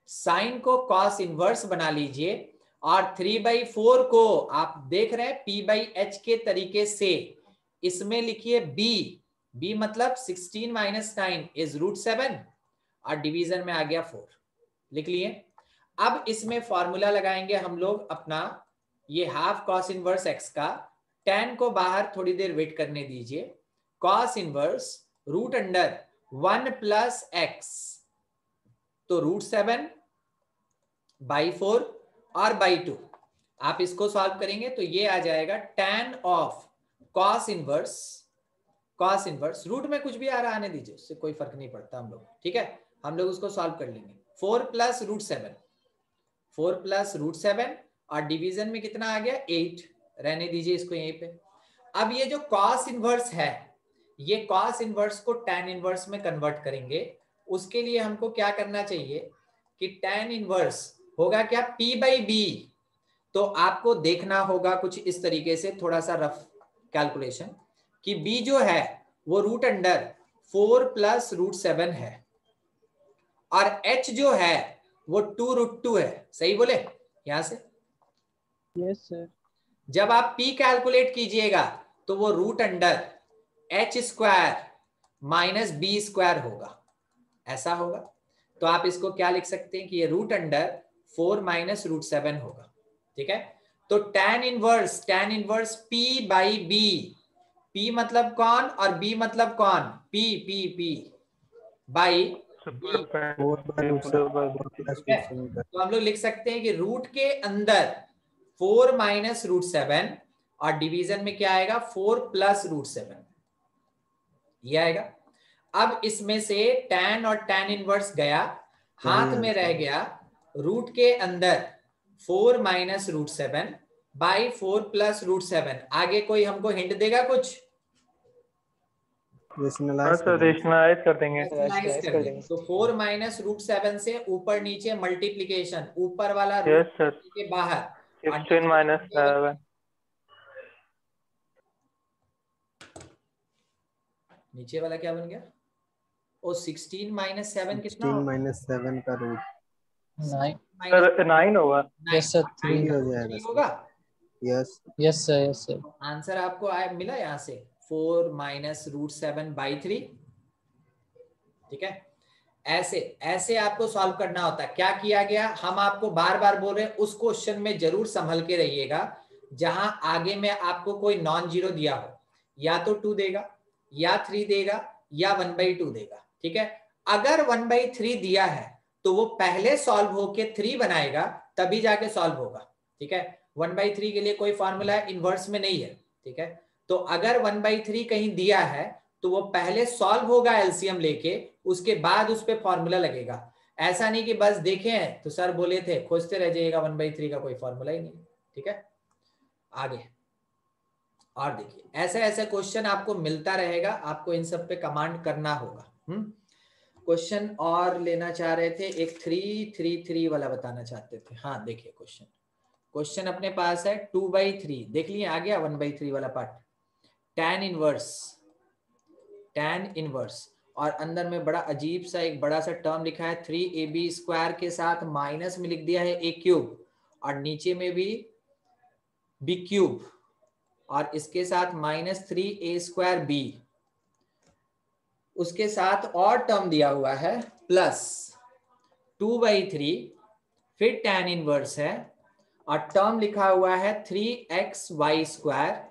साइन को cos इनवर्स बना लीजिए, और 3/4 को आप देख रहे हैं p/h के तरीके से इसमें लिखिए b मतलब 16 - 9 इज √7 और डिवीजन में आ गया 4, लिख लिए। अब इसमें फॉर्मूला लगाएंगे हम लोग अपना, ये हाफ cos इनवर्स x का, tan को बाहर थोड़ी देर वेट करने दीजिए, cos inverse root under 1 plus x, तो √7/4 और बाई 2। आप इसको सॉल्व करेंगे तो ये आ जाएगा tan of cos inverse root में कुछ भी आ रहा आने दीजिए, उससे कोई फर्क नहीं पड़ता हम लोग, ठीक है, हम लोग उसको सॉल्व कर लेंगे। 4 प्लस √7 और डिवीजन में कितना आ गया? 8, रहने दीजिए इसको यहीं पे। अब ये जो cos इनवर्स है, ये cos इनवर्स को tan इनवर्स में कन्वर्ट करेंगे। उसके लिए हमको क्या करना चाहिए कि tan इनवर्स होगा क्या? p/b। तो आपको देखना होगा कुछ इस तरीके से, थोड़ा सा रफ कैलकुलेशन, कि b जो है वो रूट अंडर 4 प्लस √7 है, और h जो है वो 2√2 है। सही बोले यहां से? Yes sir. जब आप p कैलकुलेट कीजिएगा तो वो root under h² minus b² होगा, ऐसा होगा। तो आप इसको क्या लिख सकते हैं कि ये रूट अंडर 4 माइनस √7 होगा, ठीक है। तो tan इनवर्स p/b, p मतलब कौन और b मतलब कौन? p by b। तो हम लोग लिख सकते हैं कि रूट के अंदर 4 माइनस √7 और डिवीजन में क्या आएगा 4 प्लस रूट 7 ये आएगा। अब इसमें से tan और tan इनवर्स गया, हाथ में रह गया रूट के अंदर 4 minus root 7 by 4 plus root 7। आगे कोई हमको हिंट देगा कुछ? रेशनलाइज कर देंगे। तो 4 माइनस रूट 7 से ऊपर नीचे मल्टीप्लीकेशन, ऊपर वाला यस सर, के बाहर 16 माइनस 7, नीचे वाला क्या बन गया? ओ 16 माइनस 7 कितना? 16 माइनस 7 का रूट 9 होगा। यस सर 3 हो जाएगा होगा। यस यस सर आंसर आपको मिला यहाँ से 4 माइनस रूट 7 बाई 3। ठीक है, ऐसे ऐसे आपको सॉल्व करना होता है। क्या किया गया, हम आपको बार बार बोल रहे हैं उस क्वेश्चन में जरूर संभल के रहिएगा जहां आगे में आपको कोई नॉन जीरो दिया हो, या तो 2 देगा या 3 देगा या 1/2 देगा। ठीक है, अगर 1/3 दिया है तो वो पहले सॉल्व होके 3 बनाएगा तभी जाके सॉल्व होगा। ठीक है, 1/3 के लिए कोई फॉर्मूला इनवर्स में नहीं है। ठीक है, तो अगर 1/3 कहीं दिया है तो वो पहले सॉल्व होगा एलसीएम लेके, उसके बाद उस पर फॉर्मूला लगेगा। ऐसा नहीं कि बस देखे हैं तो सर बोले थे खोजते रह जाइएगा, 1/3 का कोई फॉर्मूला ही नहीं। ठीक है, आगे और देखिए ऐसे ऐसे क्वेश्चन आपको मिलता रहेगा, आपको इन सब पे कमांड करना होगा। क्वेश्चन और लेना चाह रहे थे, एक 3 वाला बताना चाहते थे। हाँ देखिए क्वेश्चन अपने पास है 2/3, देख लिए आ गया 1/3 वाला पार्ट। tan इनवर्स और अंदर में बड़ा अजीब सा एक बड़ा सा टर्म लिखा है 3ab स्क्वायर के साथ माइनस में लिख दिया है a क्यूब, और नीचे में भी b क्यूब, और इसके साथ माइनस 3a स्क्वायर b, उसके साथ और टर्म दिया हुआ है प्लस 2/3, फिर tan इनवर्स है और टर्म लिखा हुआ है 3xy square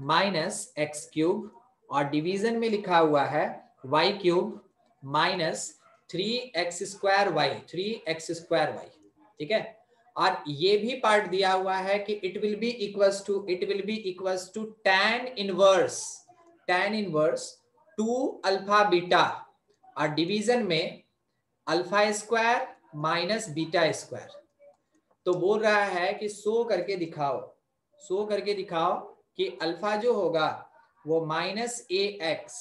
minus x cube, और डिवीजन में लिखा हुआ है y cube minus 3x square y। ठीक है, और ये भी पार्ट दिया हुआ है कि it will be equals to tan inverse 2 alpha beta, और डिवीजन में alpha square minus beta square. तो बोल रहा है कि शो करके दिखाओ कि अल्फा जो होगा वो माइनस ax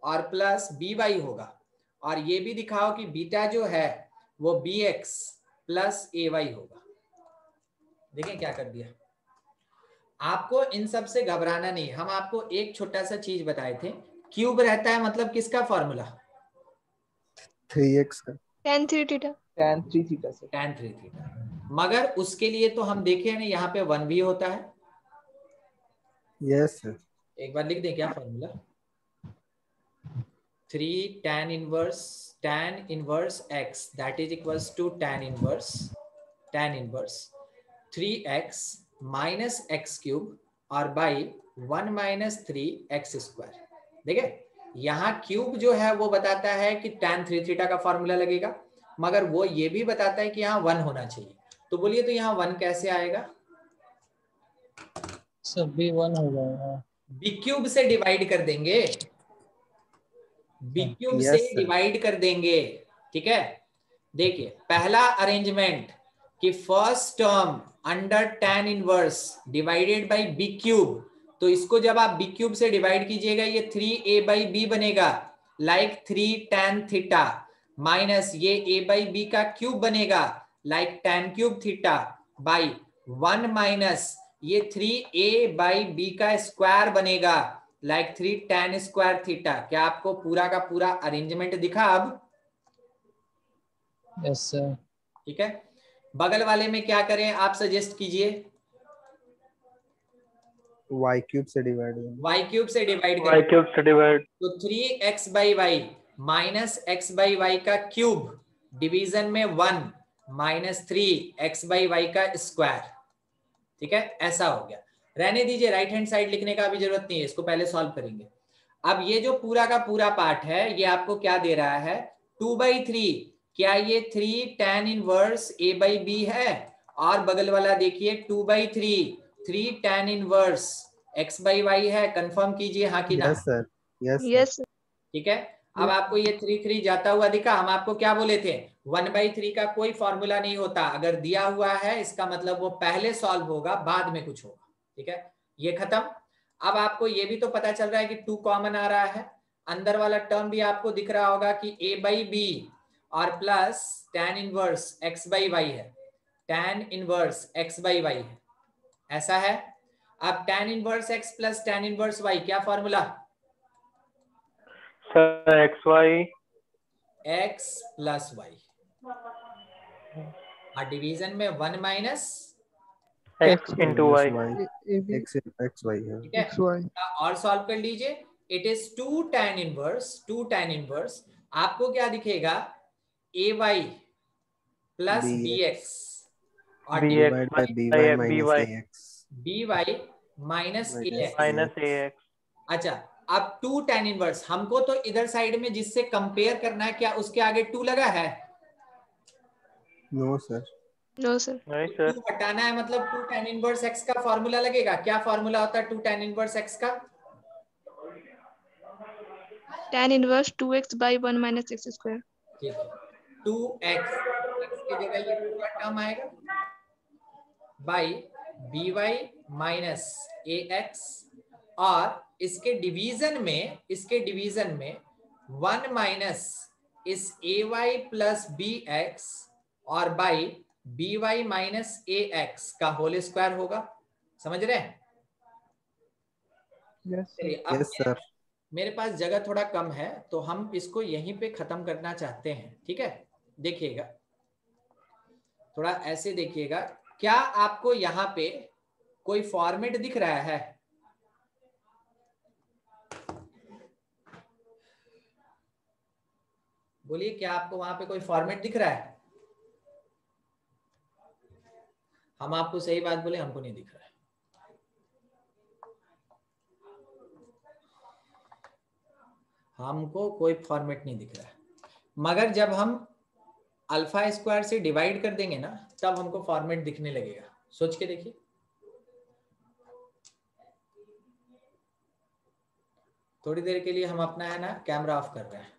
और प्लस by होगा, और ये भी दिखाओ कि बीटा जो है वो bx प्लस ay होगा। देखें क्या कर दिया। आपको इन सब से घबराना नहीं, हम आपको एक छोटा सा चीज बताए थे, क्यूब रहता है मतलब किसका फॉर्मूला? 3x का tan 3 थीटा से tan 3 थीटा, मगर उसके लिए तो हम देखे ना यहाँ पे 1 भी होता है। यस सर, एक बार लिख दें क्या formula, 3 tan inverse x that is equals to tan inverse 3x minus x cube और बाई 1 माइनस 3x स्क्वायर। देखिए यहाँ क्यूब जो है वो बताता है कि tan 3 थीटा का फॉर्मूला लगेगा, मगर वो ये भी बताता है कि यहाँ 1 होना चाहिए। तो बोलिए तो यहाँ 1 कैसे आएगा? सब भी 1 हो जाएगा, बी क्यूब से डिवाइड कर देंगे, बी क्यूब Yes, से sir. डिवाइड कर देंगे। ठीक है, देखिए पहला अरेंजमेंट कि first term under tan inverse divided by B cube, तो इसको जब आप बी क्यूब से डिवाइड कीजिएगा ये 3a/b बनेगा, लाइक 3 tan थीटा, माइनस ये a/b का क्यूब बनेगा like tan cube theta, by 1 minus ये 3a/b का स्क्वायर बनेगा लाइक 3 tan स्क्वायर थीटा। क्या आपको पूरा का पूरा अरेंजमेंट दिखा अब? Yes sir. ठीक है, बगल वाले में क्या करें आप सजेस्ट कीजिए? y क्यूब से डिवाइड y क्यूब से डिवाइड तो 3x/y माइनस x/y का क्यूब डिवीजन में 1 माइनस 3x/y का स्क्वायर। ठीक है, ऐसा हो गया। रहने दीजिए, राइट हैंड साइड लिखने का भी जरूरत नहीं है, इसको पहले सॉल्व करेंगे। अब ये जो पूरा का पूरा पार्ट है ये आपको क्या दे रहा है? 2/3। क्या ये 3 tan इनवर्स a/b है? और बगल वाला देखिए 2/3 3 tan inverse x by y है, कंफर्म कीजिए हाँ कि ना। यस सर, यस यस ठीक है, अब आपको ये 3 जाता हुआ दिखा। हम आपको क्या बोले थे, 1/3 का कोई फॉर्मूला नहीं होता, अगर दिया हुआ है इसका मतलब वो पहले सॉल्व होगा, बाद में कुछ होगा। ठीक है, ये खत्म। अब आपको ये भी तो पता चल रहा है कि 2 कॉमन आ रहा है, अंदर वाला टर्म भी आपको दिख रहा होगा कि a बाई बी और plus tan inverse x by y है, tan inverse x by y है, ऐसा है। अब tan inverse x plus tan inverse y क्या formula? Sir x y x plus y और डिवीजन में 1 minus x into y. X y है। ठीक है, और सॉल्व कर लीजिए। इट इज 2 tan इनवर्स आपको क्या दिखेगा, A Y plus B x और B X B Y minus A X. Minus A X. अच्छा, अब 2 tan इनवर्स हमको तो इधर साइड में जिससे कंपेयर करना है, क्या उसके आगे 2 लगा है? No sir, no sir. नहीं 2 सर, हटाना है, मतलब 2 tan इनवर्स x का फॉर्मूला लगेगा। क्या फॉर्मूला होता है 2 tan इनवर्स x का? tan inverse 2x by 1 minus x square। ठीक है, 2x की जगह ये पूरा टर्म आएगा by B Y minus A x, और इसके डिवीजन में 1 माइनस इस A Y plus B x और by B Y minus A x का होल स्क्वायर होगा। समझ रहे हैं? Yes sir. मेरे पास जगह थोड़ा कम है तो हम इसको यहीं पे खत्म करना चाहते हैं। ठीक है, देखिएगा, थोड़ा ऐसे देखिएगा। क्या आपको यहाँ पे कोई फॉर्मेट दिख रहा है? बोलिए, क्या आपको वहां पे कोई फॉर्मेट दिख रहा है? हम आपको सही बात बोले, हमको नहीं दिख रहा है। हमको कोई फॉर्मेट नहीं दिख रहा है, मगर जब हम अल्फा स्क्वायर से डिवाइड कर देंगे ना, तब हमको फॉर्मेट दिखने लगेगा। सोच के देखिए। थोड़ी देर के लिए हम अपना है ना कैमरा ऑफ कर रहे हैं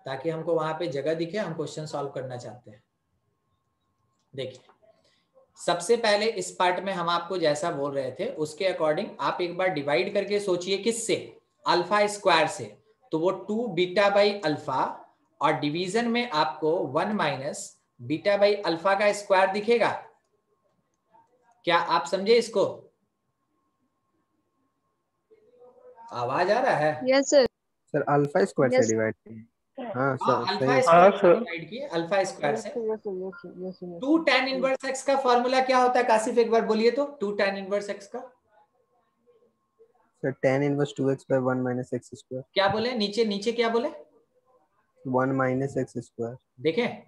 ताकि हमको वहां पे जगह दिखे, हम क्वेश्चन सॉल्व करना चाहते हैं। देखिए, सबसे पहले इस पार्ट में हम आपको जैसा बोल रहे थे उसके अकॉर्डिंग आप एक बार डिवाइड करके सोचिए। किससे? अल्फा स्क्वायर से। तो वो 2 बीटा बाई अल्फा और डिवीजन में आपको 1 माइनस बीटा बाई अल्फा का स्क्वायर दिखेगा। क्या आप समझे इसको? आवाज आ रहा है? Yes sir. Sir alpha square से डिवाइड किए। हाँ सर, अल्फा स्क्वायर से डिवाइड किए, अल्फा स्क्वायर से। 2 tan इनवर्स x का फॉर्मूला क्या होता है कासिफ, एक बार बोलिए तो। 2 tan इनवर्स x का sir tan inverse 2x by 1 minus x square. क्या बोले? नीचे क्या बोले? 1 minus x स्क्वायर। देखें,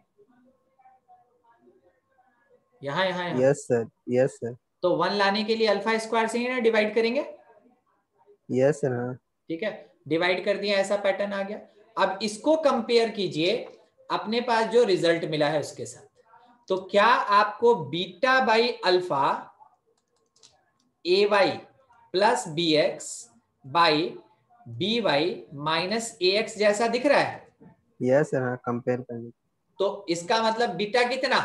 यहाँ यस सर, यस सर। तो 1 लाने के लिए अल्फा स्क्वायर से ही ना डिवाइड करेंगे। Yes sir. हाँ, ठीक है, डिवाइड कर दिया, ऐसा पैटर्न आ गया। अब इसको कंपेयर कीजिए अपने पास जो रिजल्ट मिला है उसके साथ। तो क्या आपको beta by alpha A Y plus B x by B Y minus A x जैसा दिख रहा है? Yes sir. हाँ, कंपेयर करने। तो इसका मतलब बीटा कितना?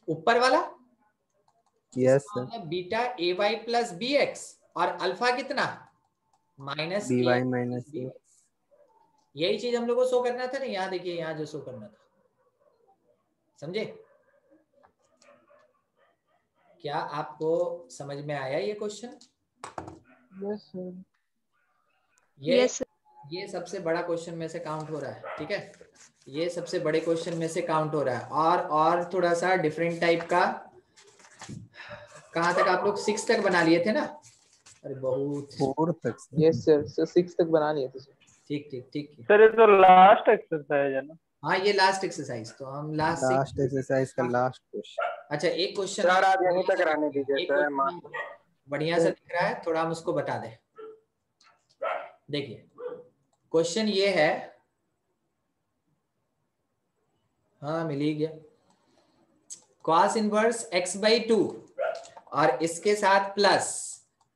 ऊपर वाला। Yes sir. मतलब beta A Y plus B x और अल्फा कितना? Minus B Y minus A. यही चीज हम लोग को शो करना था ना। यहाँ देखिए, यहाँ जो शो करना था, समझे? क्या आपको समझ में आया ये क्वेश्चन? Yes sir. ये सबसे बड़ा क्वेश्चन में से काउंट हो रहा है। ठीक है, ये सबसे बड़े क्वेश्चन में से काउंट हो रहा है। और थोड़ा सा डिफरेंट टाइप का। कहाँ तक आप लोग? 6 तक बना लिए थे ना? अरे बहुत। 4 तक। यस सर, 6 तक बना लिए थे सर। ठीक सर ये तो लास्ट एक्सरसाइज है ना? हाँ, ये लास्ट एक्सरसाइज। तो हम लास्ट एक्सरसाइज का लास्ट क्वेश्चन। अच्छा, एक क्वेश्चन सर आप यहीं तक रहने दीजिए सर। बढ़िया सा दिख रहा है, थोड़ा हम उसको बता दें। देखिए, क्वेश्चन ये है, हाँ मिल ही गया। cos इनवर्स x by 2 और इसके साथ plus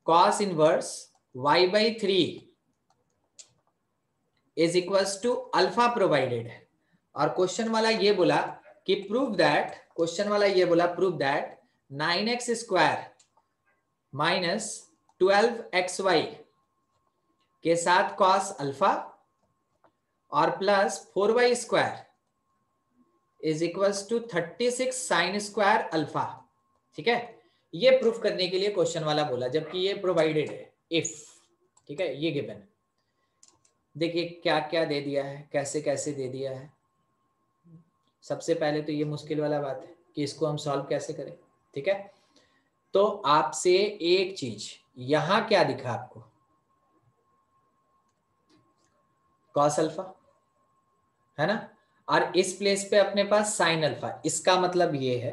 cos inverse y/3 is equals to alpha provided है, और क्वेश्चन वाला ये बोला कि प्रूव दैट, क्वेश्चन वाला ये बोला prove that 9x square minus 12xy के साथ cos अल्फा और plus 4y square is equals to 36 sine square alpha. ठीक है, ये प्रूफ करने के लिए क्वेश्चन वाला बोला, जबकि ये प्रोवाइडेड है इफ। ठीक है, ये गिवन। देखिए क्या क्या दे दिया है, कैसे कैसे दे दिया है। सबसे पहले तो ये मुश्किल वाला बात है कि इसको हम सॉल्व कैसे करें। ठीक है, तो आपसे एक चीज, यहां क्या दिखा आपको, कॉस अल्फा है ना, और इस प्लेस पे अपने पास साइन अल्फा। इसका मतलब ये है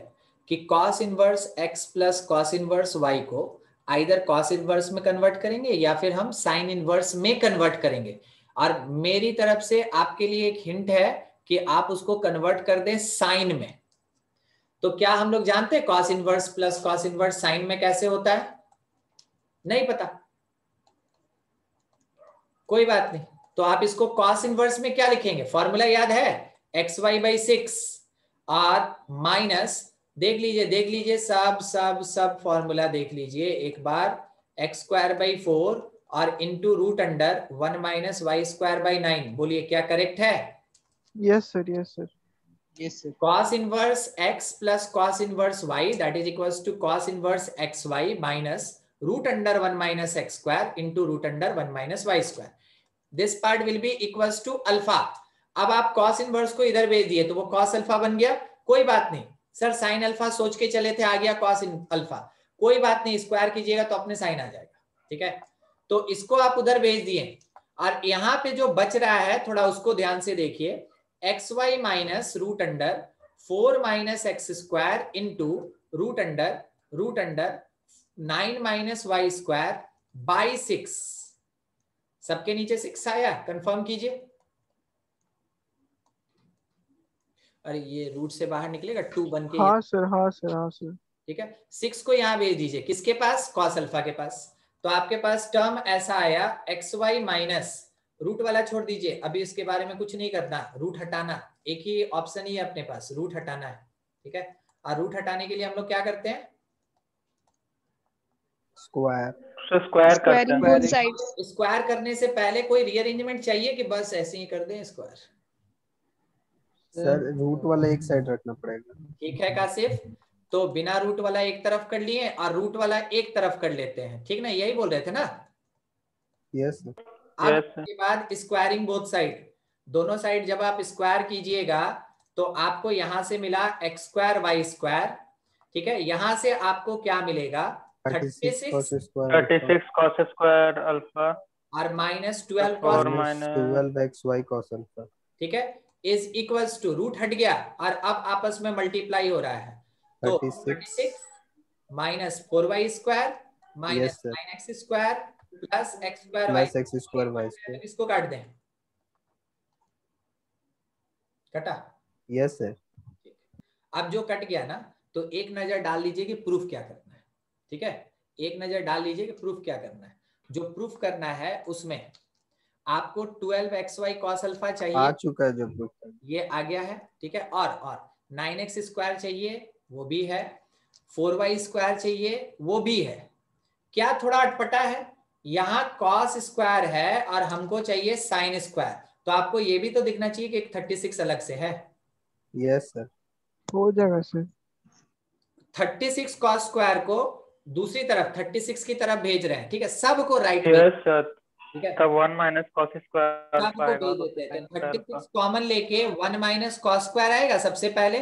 कि cos inverse x plus cos inverse y को आइदर कॉस इनवर्स में कन्वर्ट करेंगे या फिर हम साइन इनवर्स में कन्वर्ट करेंगे। और मेरी तरफ से आपके लिए एक हिंट है कि आप उसको कन्वर्ट कर दें साइन में। तो क्या हम लोग जानते हैं cos inverse plus cos inverse sine में कैसे होता है? नहीं पता, कोई बात नहीं। तो आप इसको कॉस इनवर्स में क्या लिखेंगे, फॉर्मूला याद है, xy/6 और माइनस, देख लीजिए सब फॉर्मूला देख लीजिए एक बार, x²/4 और into root under 1 minus y²/9। बोलिए क्या करेक्ट है? Yes sir, yes sir, yes sir. cos inverse x plus cos inverse y that is equals to cos inverse xy minus root under 1 minus x² into root under 1 minus y²। This part will be equals to alpha. अब आप cos inverse को इधर भेज दिए तो वो cos alpha बन गया, कोई बात नहीं। सर साइन अल्फा सोच के चले थे, आ गया cos अल्फा, कोई बात नहीं, स्क्वायर कीजिएगा तो अपने साइन आ जाएगा। ठीक है, तो इसको आप उधर भेज दिए, और यहाँ पे जो बच रहा है थोड़ा उसको ध्यान से देखिए, xy minus root under 4 minus x² into root under 9 minus y²/6। सबके नीचे 6 आया, कंफर्म कीजिए। अरे ये रूट से बाहर निकलेगा 2 बन के। हाँ सर, हाँ सर, हाँ सर। ठीक है, 6 को यहाँ भेज दीजिए, किसके पास, cos अल्फा के पास। तो आपके पास टर्म ऐसा आया, xy माइनस, रूट वाला छोड़ दीजिए, अभी इसके बारे में कुछ नहीं करना, रूट हटाना, एक ही ऑप्शन ही है अपने पास, रूट हटाना है। ठीक है, और रूट हटाने के लिए हम लोग क्या करते हैं, स्क्वायर करते हैं। Both sides. स्क्वायर करने से पहले कोई रीअरेंजमेंट चाहिए कि बस ऐसे ही कर दें स्क्वायर? सर रूट वाला एक साइड रखना पड़ेगा। ठीक है कासिफ, तो बिना रूट वाला एक तरफ कर लिए और रूट वाला एक तरफ कर लेते हैं, ठीक ना, यही बोल रहे थे ना? यस। अब इसके बाद स्क्वायरिंग बोथ साइड, दोनों साइड जब आप स्क्वायर कीजिएगा तो आपको यहां से मिला x² y²। ठीक है, यहां से आपको क्या मिलेगा, 36 cos स्क्वायर अल्फा और माइनस 12 xy cos अल्फा। ठीक है, इज इक्वल्स टू, रूट हट गया और अब आपस में मल्टीप्लाई हो रहा है, तो 36 minus 4y² minus 9x² plus x² y²। इसको काट दें, कटा? Yes sir. अब जो कट गया ना, तो एक नजर डाल लीजिए कि प्रूफ क्या करना है। ठीक है, एक नजर डाल लीजिए कि प्रूफ क्या करना है। जो प्रूफ करना है उसमें आपको 12xy cos अल्फा चाहिए, आ चुका है जो प्रूफ, ये आ गया है। ठीक है, और 9x² चाहिए, वो भी है, 4y² चाहिए, वो भी है। क्या थोड़ा अटपटा है, यहाँ cos स्क्वायर है और हमको चाहिए साइन स्क्वायर, तो आपको ये भी तो दिखना चाहिए कि एक 36 अलग से है। यस सर, हो जाएगा सर। 36 cos स्क्वायर को दूसरी तरफ 36 की तरफ भेज रहे हैं। ठीक है, सबको राइट, ठीक है, तब 1 माइनस cos स्क्वायर सबको भेज देते हैं। 36 कॉमन लेके 1 माइनस cos स्क्वायर आएगा सबसे पहले।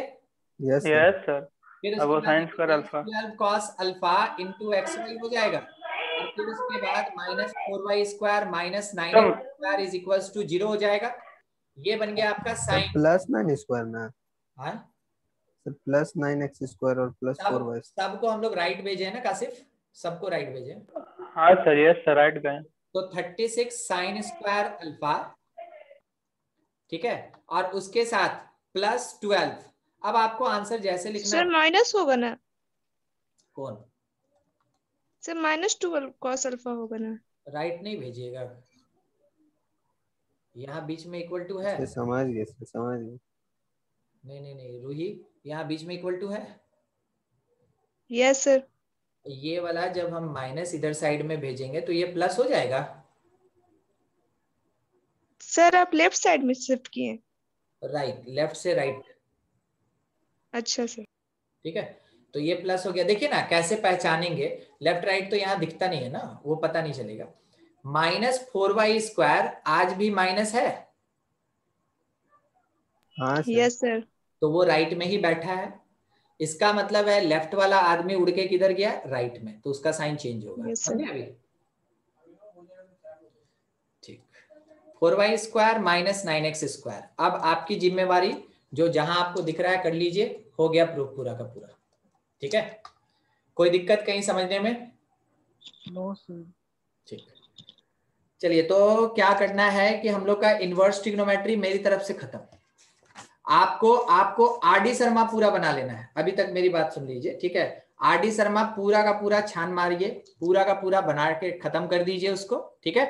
यस सर, फिर अब वो sine square alpha 12 cos alpha into xy हो जाएगा, और फिर उसके बाद minus 4y² minus 9x² is equals to 0 हो जाएगा। ये बन गया आपका साइन प्लस 9 स्क्वायर ना। हाँ सर, प्लस 9x² और प्लस 4y। सबको हम लोग राइट भेजे हैं ना कासिफ, सबको राइट भेजे। हाँ सर, यस सर, राइट गए। तो 36 साइन स्क्वायर अल्फा, ठीक है, और उसके साथ प्लस 12। अब आपको आंसर जैसे लिखना सर माइनस होगा ना? कौन? सर -2 cos अल्फा होगा ना? राइट नहीं भेजिएगा, यहाँ बीच में इक्वल टू है। समझ गए समझ गए। नहीं रूही, यहाँ बीच में इक्वल टू है। Yes sir. ये वाला जब हम माइनस इधर साइड में भेजेंगे तो ये प्लस हो जाएगा। सर आप लेफ्ट साइड में शिफ्ट किए? राइट, लेफ्ट से राइट। अच्छा सर। ठीक है, तो ये प्लस हो गया। देखिए ना कैसे पहचानेंगे, लेफ्ट राइट तो यहाँ दिखता नहीं है ना, वो पता नहीं चलेगा। -4y² आज भी माइनस है। हाँ यस सर। तो वो राइट में ही बैठा है, इसका मतलब है लेफ्ट वाला आदमी उड़ के किधर गया, राइट में, तो उसका साइन चेंज होगा। समझे अभी? ठीक, 4y² - 9x²। अब आपकी जिम्मेवारी जो जहां आपको दिख रहा है कर लीजिए, हो गया प्रूफ पूरा का पूरा। ठीक है, कोई दिक्कत कहीं समझने में? No sir. ठीक, चलिए तो क्या करना है कि हम लोग का इनवर्स ट्रिग्नोमेट्री मेरी तरफ से खत्म। आपको आरडी शर्मा पूरा बना लेना है। अभी तक मेरी बात सुन लीजिए, ठीक है? आरडी शर्मा पूरा का पूरा छान मारिए, पूरा का पूरा बना के खत्म कर दीजिए उसको। ठीक है,